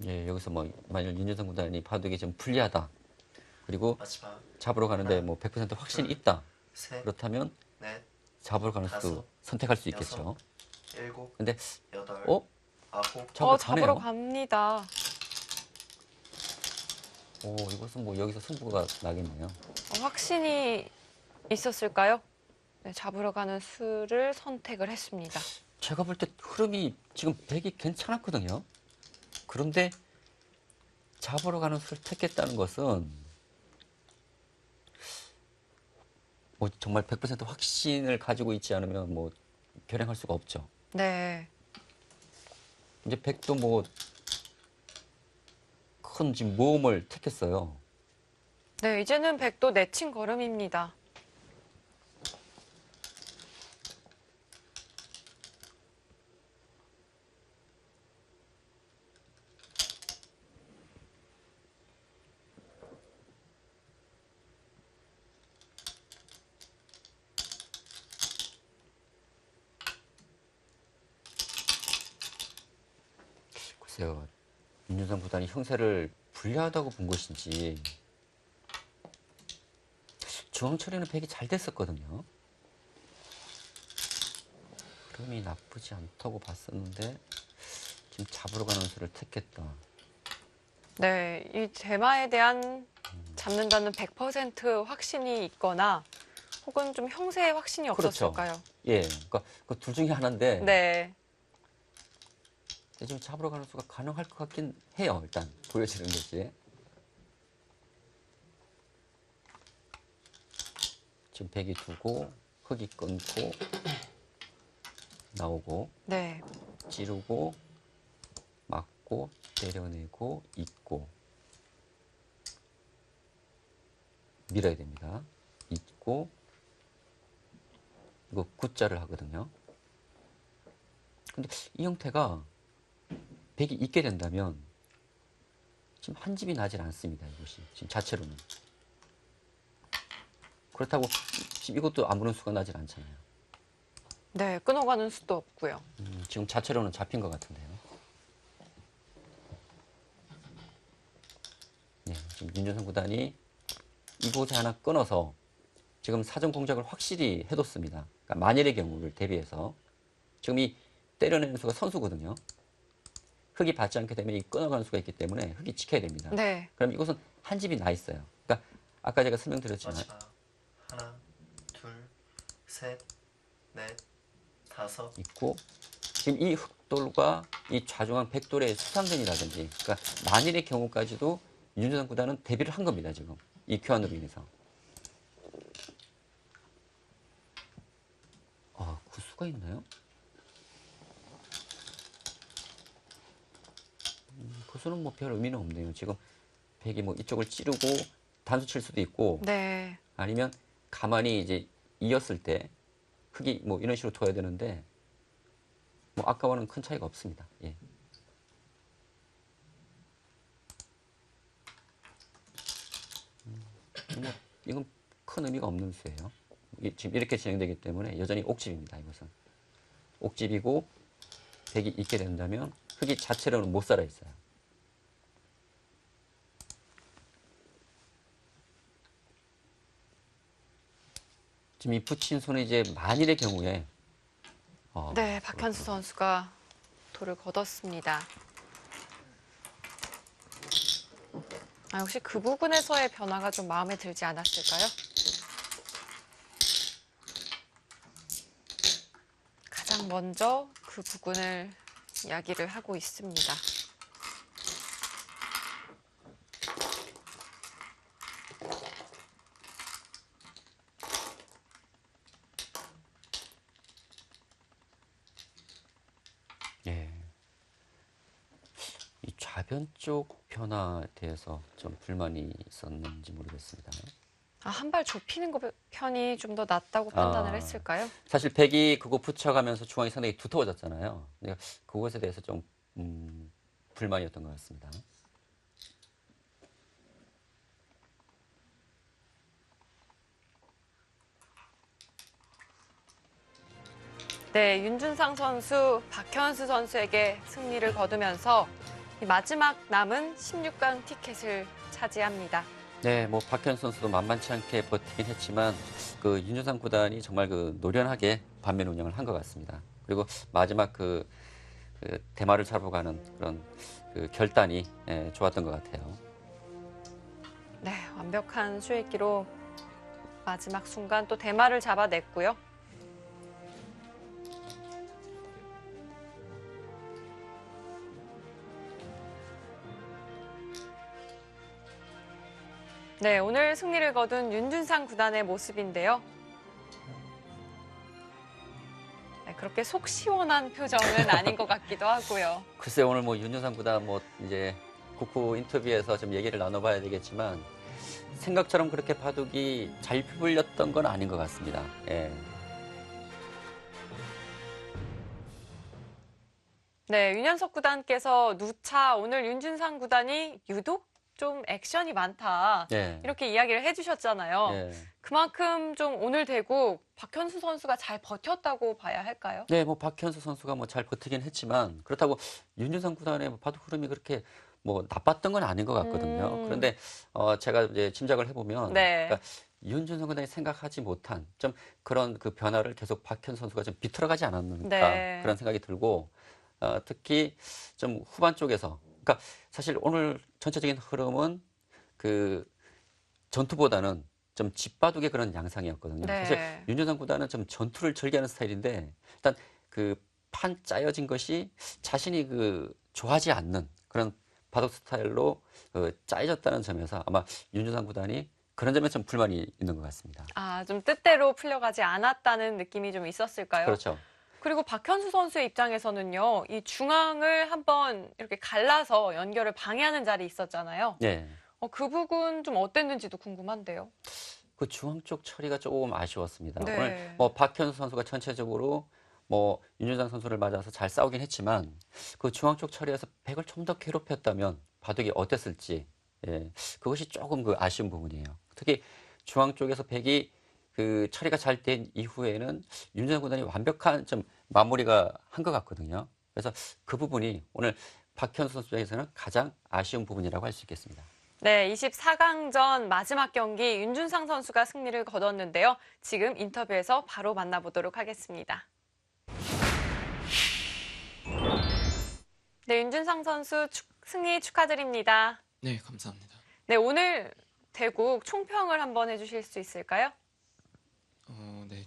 예, 여기서 뭐 만약 윤여성 구단이 바둑이 좀 불리하다. 그리고 마지막 잡으러 가는데 하나, 뭐 100% 확신이 둘, 있다. 셋, 그렇다면 넷, 잡으러 가는 다섯, 수도 선택할 수 여섯, 있겠죠. 일곱, 근데 여덟, 어? 아홉, 잡으러 잡으러 가네요. 갑니다. 오, 이것은 뭐 여기서 승부가 나겠네요. 확신이 있었을까요? 네, 잡으러 가는 수를 선택을 했습니다. 제가 볼 때 흐름이 지금 백이 괜찮았거든요. 그런데 잡으러 가는 수를 택했다는 것은 뭐 정말 100% 확신을 가지고 있지 않으면 뭐 결행할 수가 없죠. 네. 이제 백도 뭐 큰 지금 모험을 택했어요. 네, 이제는 백도 내친 걸음입니다. 글쎄요. 윤준상 구단이 형세를 불리하다고 본 것인지 중앙 처리는 백이 잘 됐었거든요. 흐름이 나쁘지 않다고 봤었는데 지금 잡으러 가는 수를 택했다. 네, 이 제마에 대한 잡는다는 100% 확신이 있거나 혹은 좀 형세에 확신이 그렇죠. 없었을까요? 예, 그러니까 그 둘 중에 하나인데 네. 지금 잡으러 가는 수가 가능할 것 같긴 해요. 일단 보여지는 것이. 지금 백이 두고 흑이 끊고 나오고 네. 찌르고 맞고 때려내고 잇고 밀어야 됩니다. 잇고 이거 굿자를 하거든요. 근데 이 형태가 백이 있게 된다면 지금 한 집이 나질 않습니다. 이것이 지금 자체로는. 그렇다고 지금 이것도 아무런 수가 나질 않잖아요. 네, 끊어가는 수도 없고요. 지금 자체로는 잡힌 것 같은데요. 네, 지금 윤준성 구단이 이곳에 하나 끊어서 지금 사전 공작을 확실히 해뒀습니다. 그러니까 만일의 경우를 대비해서 지금 이 때려내는 수가 선수거든요. 흑이 받지 않게 되면 이 끊어가는 수가 있기 때문에 흑이 지켜야 됩니다. 네. 그럼 이곳은 한 집이 나 있어요. 그러니까 아까 제가 설명드렸지만 마지막 하나, 둘, 셋, 넷, 다섯, 있고 지금 이 흑돌과 이 좌중앙 백돌의 수상전이라든지 그러니까 만일의 경우까지도 윤준상 구단은 대비를 한 겁니다. 지금 이 교환으로 인해서. 아, 구수가 있나요? 구수는 뭐 별 의미는 없네요. 지금 백이 뭐 이쪽을 찌르고 단수 칠 수도 있고 네. 아니면 가만히 이제 이었을 때 흑이 뭐 이런 식으로 둬야 되는데 뭐 아까와는 큰 차이가 없습니다. 예. 뭐 이건 큰 의미가 없는 수예요. 지금 이렇게 진행되기 때문에 여전히 옥집입니다. 이것은 옥집이고 백이 있게 된다면 흑이 자체로는 못 살아 있어요. 지금 이 붙인 손에 이제 만일의 경우에 네, 박현수 선수가 돌을 걷었습니다. 역시 그 부분에서의 변화가 좀 마음에 들지 않았을까요? 가장 먼저 그 부분을 이야기를 하고 있습니다. 좌변 쪽 변화에 대해서 좀 불만이 있었는지 모르겠습니다. 한 발 좁히는 거 편이 좀 더 낫다고 판단을 했을까요? 사실 백이 그거 붙여가면서 중앙이 상당히 두터워졌잖아요. 그러니까 그것에 대해서 좀 불만이었던 것 같습니다. 네, 윤준상 선수, 박현수 선수에게 승리를 거두면서 이 마지막 남은 16강 티켓을 차지합니다. 네, 뭐 박현 선수도 만만치 않게 버티긴 했지만 그 윤준상 구단이 정말 그 노련하게 반면 운영을 한 것 같습니다. 그리고 마지막 그 대마를 잡아가는 그런 그 결단이 좋았던 것 같아요. 네, 완벽한 수익기로 마지막 순간 또 대마를 잡아냈고요. 네, 오늘 승리를 거둔 윤준상 구단의 모습인데요. 네, 그렇게 속 시원한 표정은 아닌 것 같기도 하고요. 글쎄 오늘 뭐 윤준상 구단 뭐 이제 국후 인터뷰에서 좀 얘기를 나눠봐야 되겠지만 생각처럼 그렇게 바둑이 잘 풀렸던 건 아닌 것 같습니다. 예. 네, 윤현석 구단께서 누차 오늘 윤준상 구단이 유독 좀 액션이 많다. 예. 이렇게 이야기를 해주셨잖아요. 예. 그만큼 좀 오늘 대국 박현수 선수가 잘 버텼다고 봐야 할까요? 네, 뭐 박현수 선수가 뭐 잘 버티긴 했지만 그렇다고 윤준상 구단의 뭐 바둑 흐름이 그렇게 뭐 나빴던 건 아닌 것 같거든요. 그런데 제가 이제 짐작을 해보면 네. 그러니까 윤준상 구단이 생각하지 못한 좀 그런 그 변화를 계속 박현수 선수가 좀 비틀어가지 않았는가 네. 그런 생각이 들고 특히 좀 후반 쪽에서 그러니까 사실 오늘 전체적인 흐름은 그 전투보다는 좀 집바둑의 그런 양상이었거든요. 네. 사실 윤준상 구단은 좀 전투를 즐겨하는 스타일인데 일단 그 판 짜여진 것이 자신이 그 좋아하지 않는 그런 바둑 스타일로 짜여졌다는 점에서 아마 윤준상 구단이 그런 점에 좀 불만이 있는 것 같습니다. 좀 뜻대로 풀려가지 않았다는 느낌이 좀 있었을까요? 그렇죠. 그리고 박현수 선수의 입장에서는요, 이 중앙을 한번 이렇게 갈라서 연결을 방해하는 자리 있었잖아요. 네. 그 부분 좀 어땠는지도 궁금한데요. 그 중앙 쪽 처리가 조금 아쉬웠습니다. 네. 오늘 뭐 박현수 선수가 전체적으로 뭐 윤준상 선수를 맞아서 잘 싸우긴 했지만 그 중앙 쪽 처리에서 백을 좀 더 괴롭혔다면 바둑이 어땠을지 그것이 조금 그 아쉬운 부분이에요. 특히 중앙 쪽에서 백이 그 처리가 잘 된 이후에는 윤준상 구단이 완벽한 좀 마무리가 한 것 같거든요. 그래서 그 부분이 오늘 박현수 선수 입장에서는 가장 아쉬운 부분이라고 할 수 있겠습니다. 네, 24강전 마지막 경기 윤준상 선수가 승리를 거뒀는데요. 지금 인터뷰에서 바로 만나보도록 하겠습니다. 네, 윤준상 선수 승리 축하드립니다. 네, 감사합니다. 네, 오늘 대국 총평을 한번 해주실 수 있을까요? 네.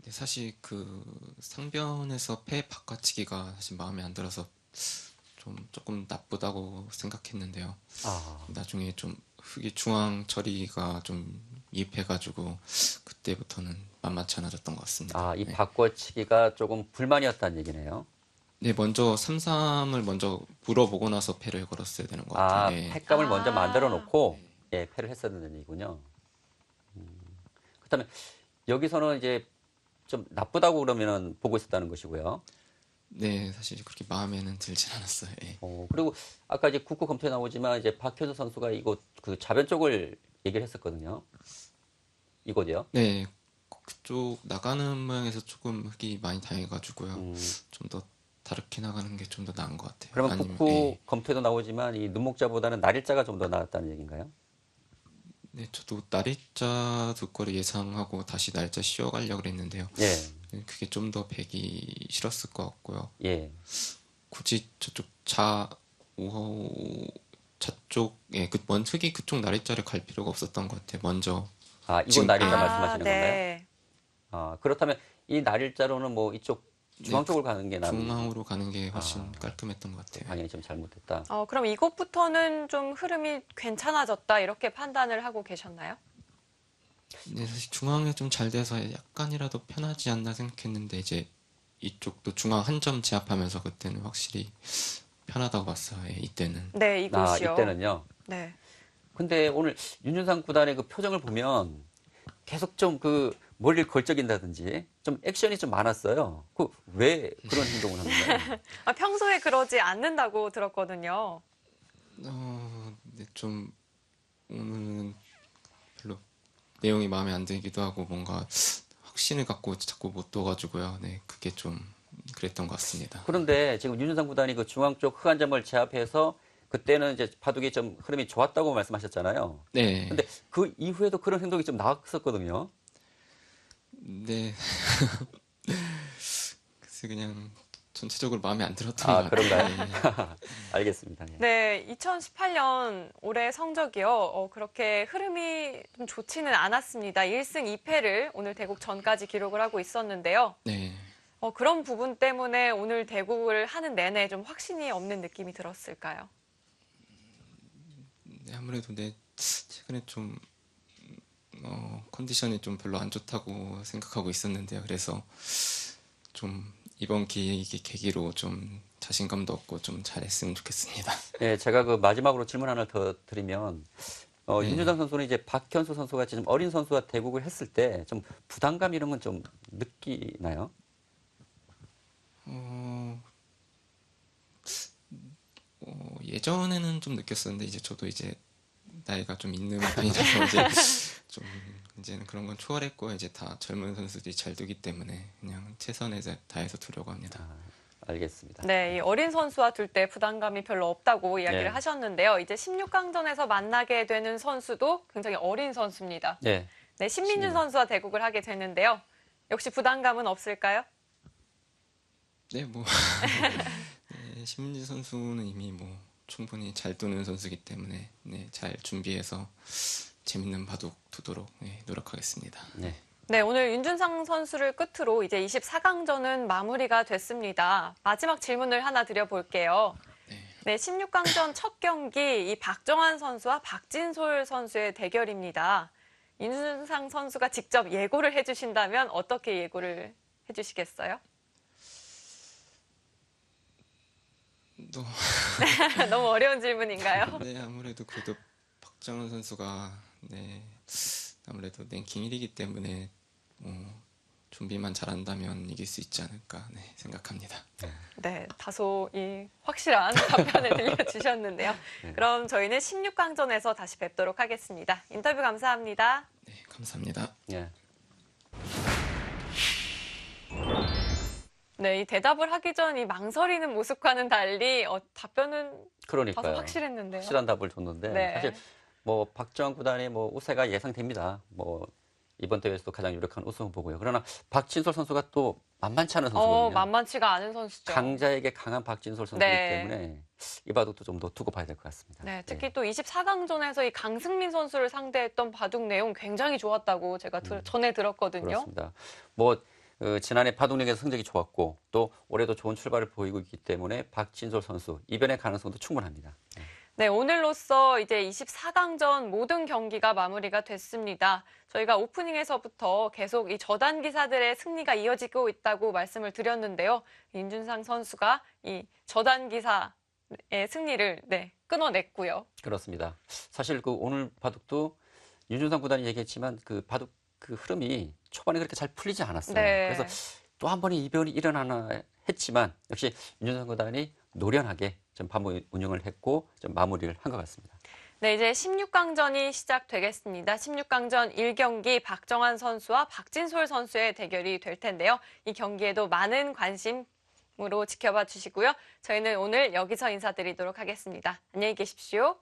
네, 사실 그 상변에서 패 바꿔치기가 사실 마음에 안 들어서 조금 나쁘다고 생각했는데요. 나중에 좀 흑이 중앙 처리가 좀 이입해가지고 그때부터는 만만치 않아졌던 것 같습니다. 이 네. 바꿔치기가 조금 불만이었다는 얘기네요. 네, 먼저 3-3을 먼저 물어보고 나서 패를 걸었어야 되는 것 같아요. 네. 패감을 먼저 만들어 놓고 패를 했어야 되는 얘기군요. 그렇다면 여기서는 이제 좀 나쁘다고 그러면은 보고 있었다는 것이고요. 네, 사실 그렇게 마음에는 들진 않았어요. 예. 그리고 아까 이제 국구 검토에 나오지만 이제 박현수 선수가 이곳 그 좌변 쪽을 얘기를 했었거든요. 이곳이요. 네, 그쪽 나가는 모양에서 조금 흙이 많이 당해가지고요. 좀 더 다르게 나가는 게 좀 더 나은 것 같아요. 그러면 아니면, 국구 예. 검토에도 나오지만 이 눈목자보다는 날일자가 좀 더 나았다는 얘기인가요? 네, 저도 날일자 두 거를 예상하고 다시 날짜 씌워가려고 그랬는데요. 예, 그게 좀 더 배기 싫었을 것 같고요. 예. 굳이 저쪽 우호 저쪽에 그먼 흙이 그쪽 날일자를 갈 필요가 없었던 것 같아요. 먼저 이곳 지금- 날일자 말씀하시는 건가요? 네. 그렇다면 이 날일자로는 뭐 이쪽 중앙 쪽으로 가는 게 나은 중앙으로 가는 게 훨씬 깔끔했던 것 같아요. 방향이 좀 잘못됐다. 그럼 이곳부터는 좀 흐름이 괜찮아졌다 이렇게 판단을 하고 계셨나요? 네, 사실 중앙에 좀 잘 돼서 약간이라도 편하지 않나 생각했는데 이제 이쪽도 중앙 한 점 제압하면서 그때는 확실히 편하다고 봤어요. 예, 이때는. 네, 이곳이요. 이때는요. 네. 근데 오늘 윤준상 구단의 그 표정을 보면 계속 좀 그 머리를 걸적인다든지 좀 액션이 좀 많았어요. 그 왜 그런 행동을 합니까? 평소에 그러지 않는다고 들었거든요. 네, 좀 오늘은 별로 내용이 마음에 안 들기도 하고 뭔가 확신을 갖고 자꾸 못 둬가지고요. 네, 그게 좀 그랬던 것 같습니다. 그런데 지금 윤준상 구단이 그 중앙 쪽 흑안점을 제압해서 그때는 이제 바둑이 좀 흐름이 좋았다고 말씀하셨잖아요. 네. 근데 그 이후에도 그런 행동이 좀 나왔었거든요. 네. 그래서 그냥 전체적으로 마음에 안 들었던 것 같아요. 그런가요? 네. 알겠습니다. 예. 네, 2018년 올해 성적이요. 그렇게 흐름이 좀 좋지는 않았습니다. 1승 2패를 오늘 대국 전까지 기록을 하고 있었는데요. 네. 그런 부분 때문에 오늘 대국을 하는 내내 좀 확신이 없는 느낌이 들었을까요? 네, 아무래도 최근에 좀 컨디션이 좀 별로 안 좋다고 생각하고 있었는데요. 그래서 좀 이번 계기로 좀 자신감도 얻고 좀 잘했으면 좋겠습니다. 네, 제가 그 마지막으로 질문 하나 더 드리면 네. 윤준상 선수는 이제 박현수 선수가 지금 어린 선수와 대국을 했을 때 좀 부담감 이런 건 좀 느끼나요? 예전에는 좀 느꼈었는데 이제 저도 이제 나이가 좀 있는 편이라서 이제 좀 이제는 그런 건 초월했고 이제 다 젊은 선수들이 잘 두기 때문에 그냥 최선을 다해서 두려고 합니다. 알겠습니다. 네, 이 어린 선수와 둘 때 부담감이 별로 없다고 이야기를 네. 하셨는데요. 이제 16강전에서 만나게 되는 선수도 굉장히 어린 선수입니다. 네. 네, 신민준 선수와 대국을 하게 되는데요. 역시 부담감은 없을까요? 네, 뭐 네, 신민지 선수는 이미 뭐 충분히 잘 두는 선수이기 때문에 네, 잘 준비해서 재밌는 바둑 두도록 네, 노력하겠습니다. 네. 네, 오늘 윤준상 선수를 끝으로 이제 24강전은 마무리가 됐습니다. 마지막 질문을 하나 드려볼게요. 네, 16강전 첫 경기 이 박정환 선수와 박진솔 선수의 대결입니다. 윤준상 선수가 직접 예고를 해주신다면 어떻게 예고를 해주시겠어요? 너무 어려운 질문인가요? 네, 아무래도 그래도 박정환 선수가 네, 아무래도 랭킹 1위이기 때문에 준비만 잘한다면 이길 수 있지 않을까 네, 생각합니다. 네, 다소 이 확실한 답변을 들려주셨는데요. 네. 그럼 저희는 16강전에서 다시 뵙도록 하겠습니다. 인터뷰 감사합니다. 네, 감사합니다. 예. 네, 이 대답을 하기 전 이 망설이는 모습과는 달리 답변은 다소 그러니까요. 확실했는데요. 확실한 답을 줬는데 네. 사실 뭐 박정환 구단의 뭐 우세가 예상됩니다. 뭐 이번 대회에서도 가장 유력한 우승 후보고요. 그러나 박진솔 선수가 또 만만치 않은 선수거든요. 만만치가 않은 선수죠. 강자에게 강한 박진솔 선수이기 네. 때문에 이 바둑도 좀 더 두고 봐야 될 것 같습니다. 네, 특히 또 24강전에서 이 강승민 선수를 상대했던 바둑 내용 굉장히 좋았다고 제가 전에 들었거든요. 그렇습니다. 뭐 지난해 바둑력에서 성적이 좋았고 또 올해도 좋은 출발을 보이고 있기 때문에 박진솔 선수 이변의 가능성도 충분합니다. 네, 오늘로써 이제 24강전 모든 경기가 마무리가 됐습니다. 저희가 오프닝에서부터 계속 이 저단 기사들의 승리가 이어지고 있다고 말씀을 드렸는데요. 윤준상 선수가 이 저단 기사의 승리를 끊어냈고요. 그렇습니다. 사실 그 오늘 바둑도 윤준상 구단이 얘기했지만 그 바둑 그 흐름이 초반에 그렇게 잘 풀리지 않았어요. 네. 그래서 또 한 번의 이변이 일어나나 했지만 역시 윤준상 구단이 노련하게 좀 반복 운영을 했고 좀 마무리를 한 것 같습니다. 네, 이제 16강전이 시작되겠습니다. 16강전 1경기 박정환 선수와 박진솔 선수의 대결이 될 텐데요. 이 경기에도 많은 관심으로 지켜봐 주시고요. 저희는 오늘 여기서 인사드리도록 하겠습니다. 안녕히 계십시오.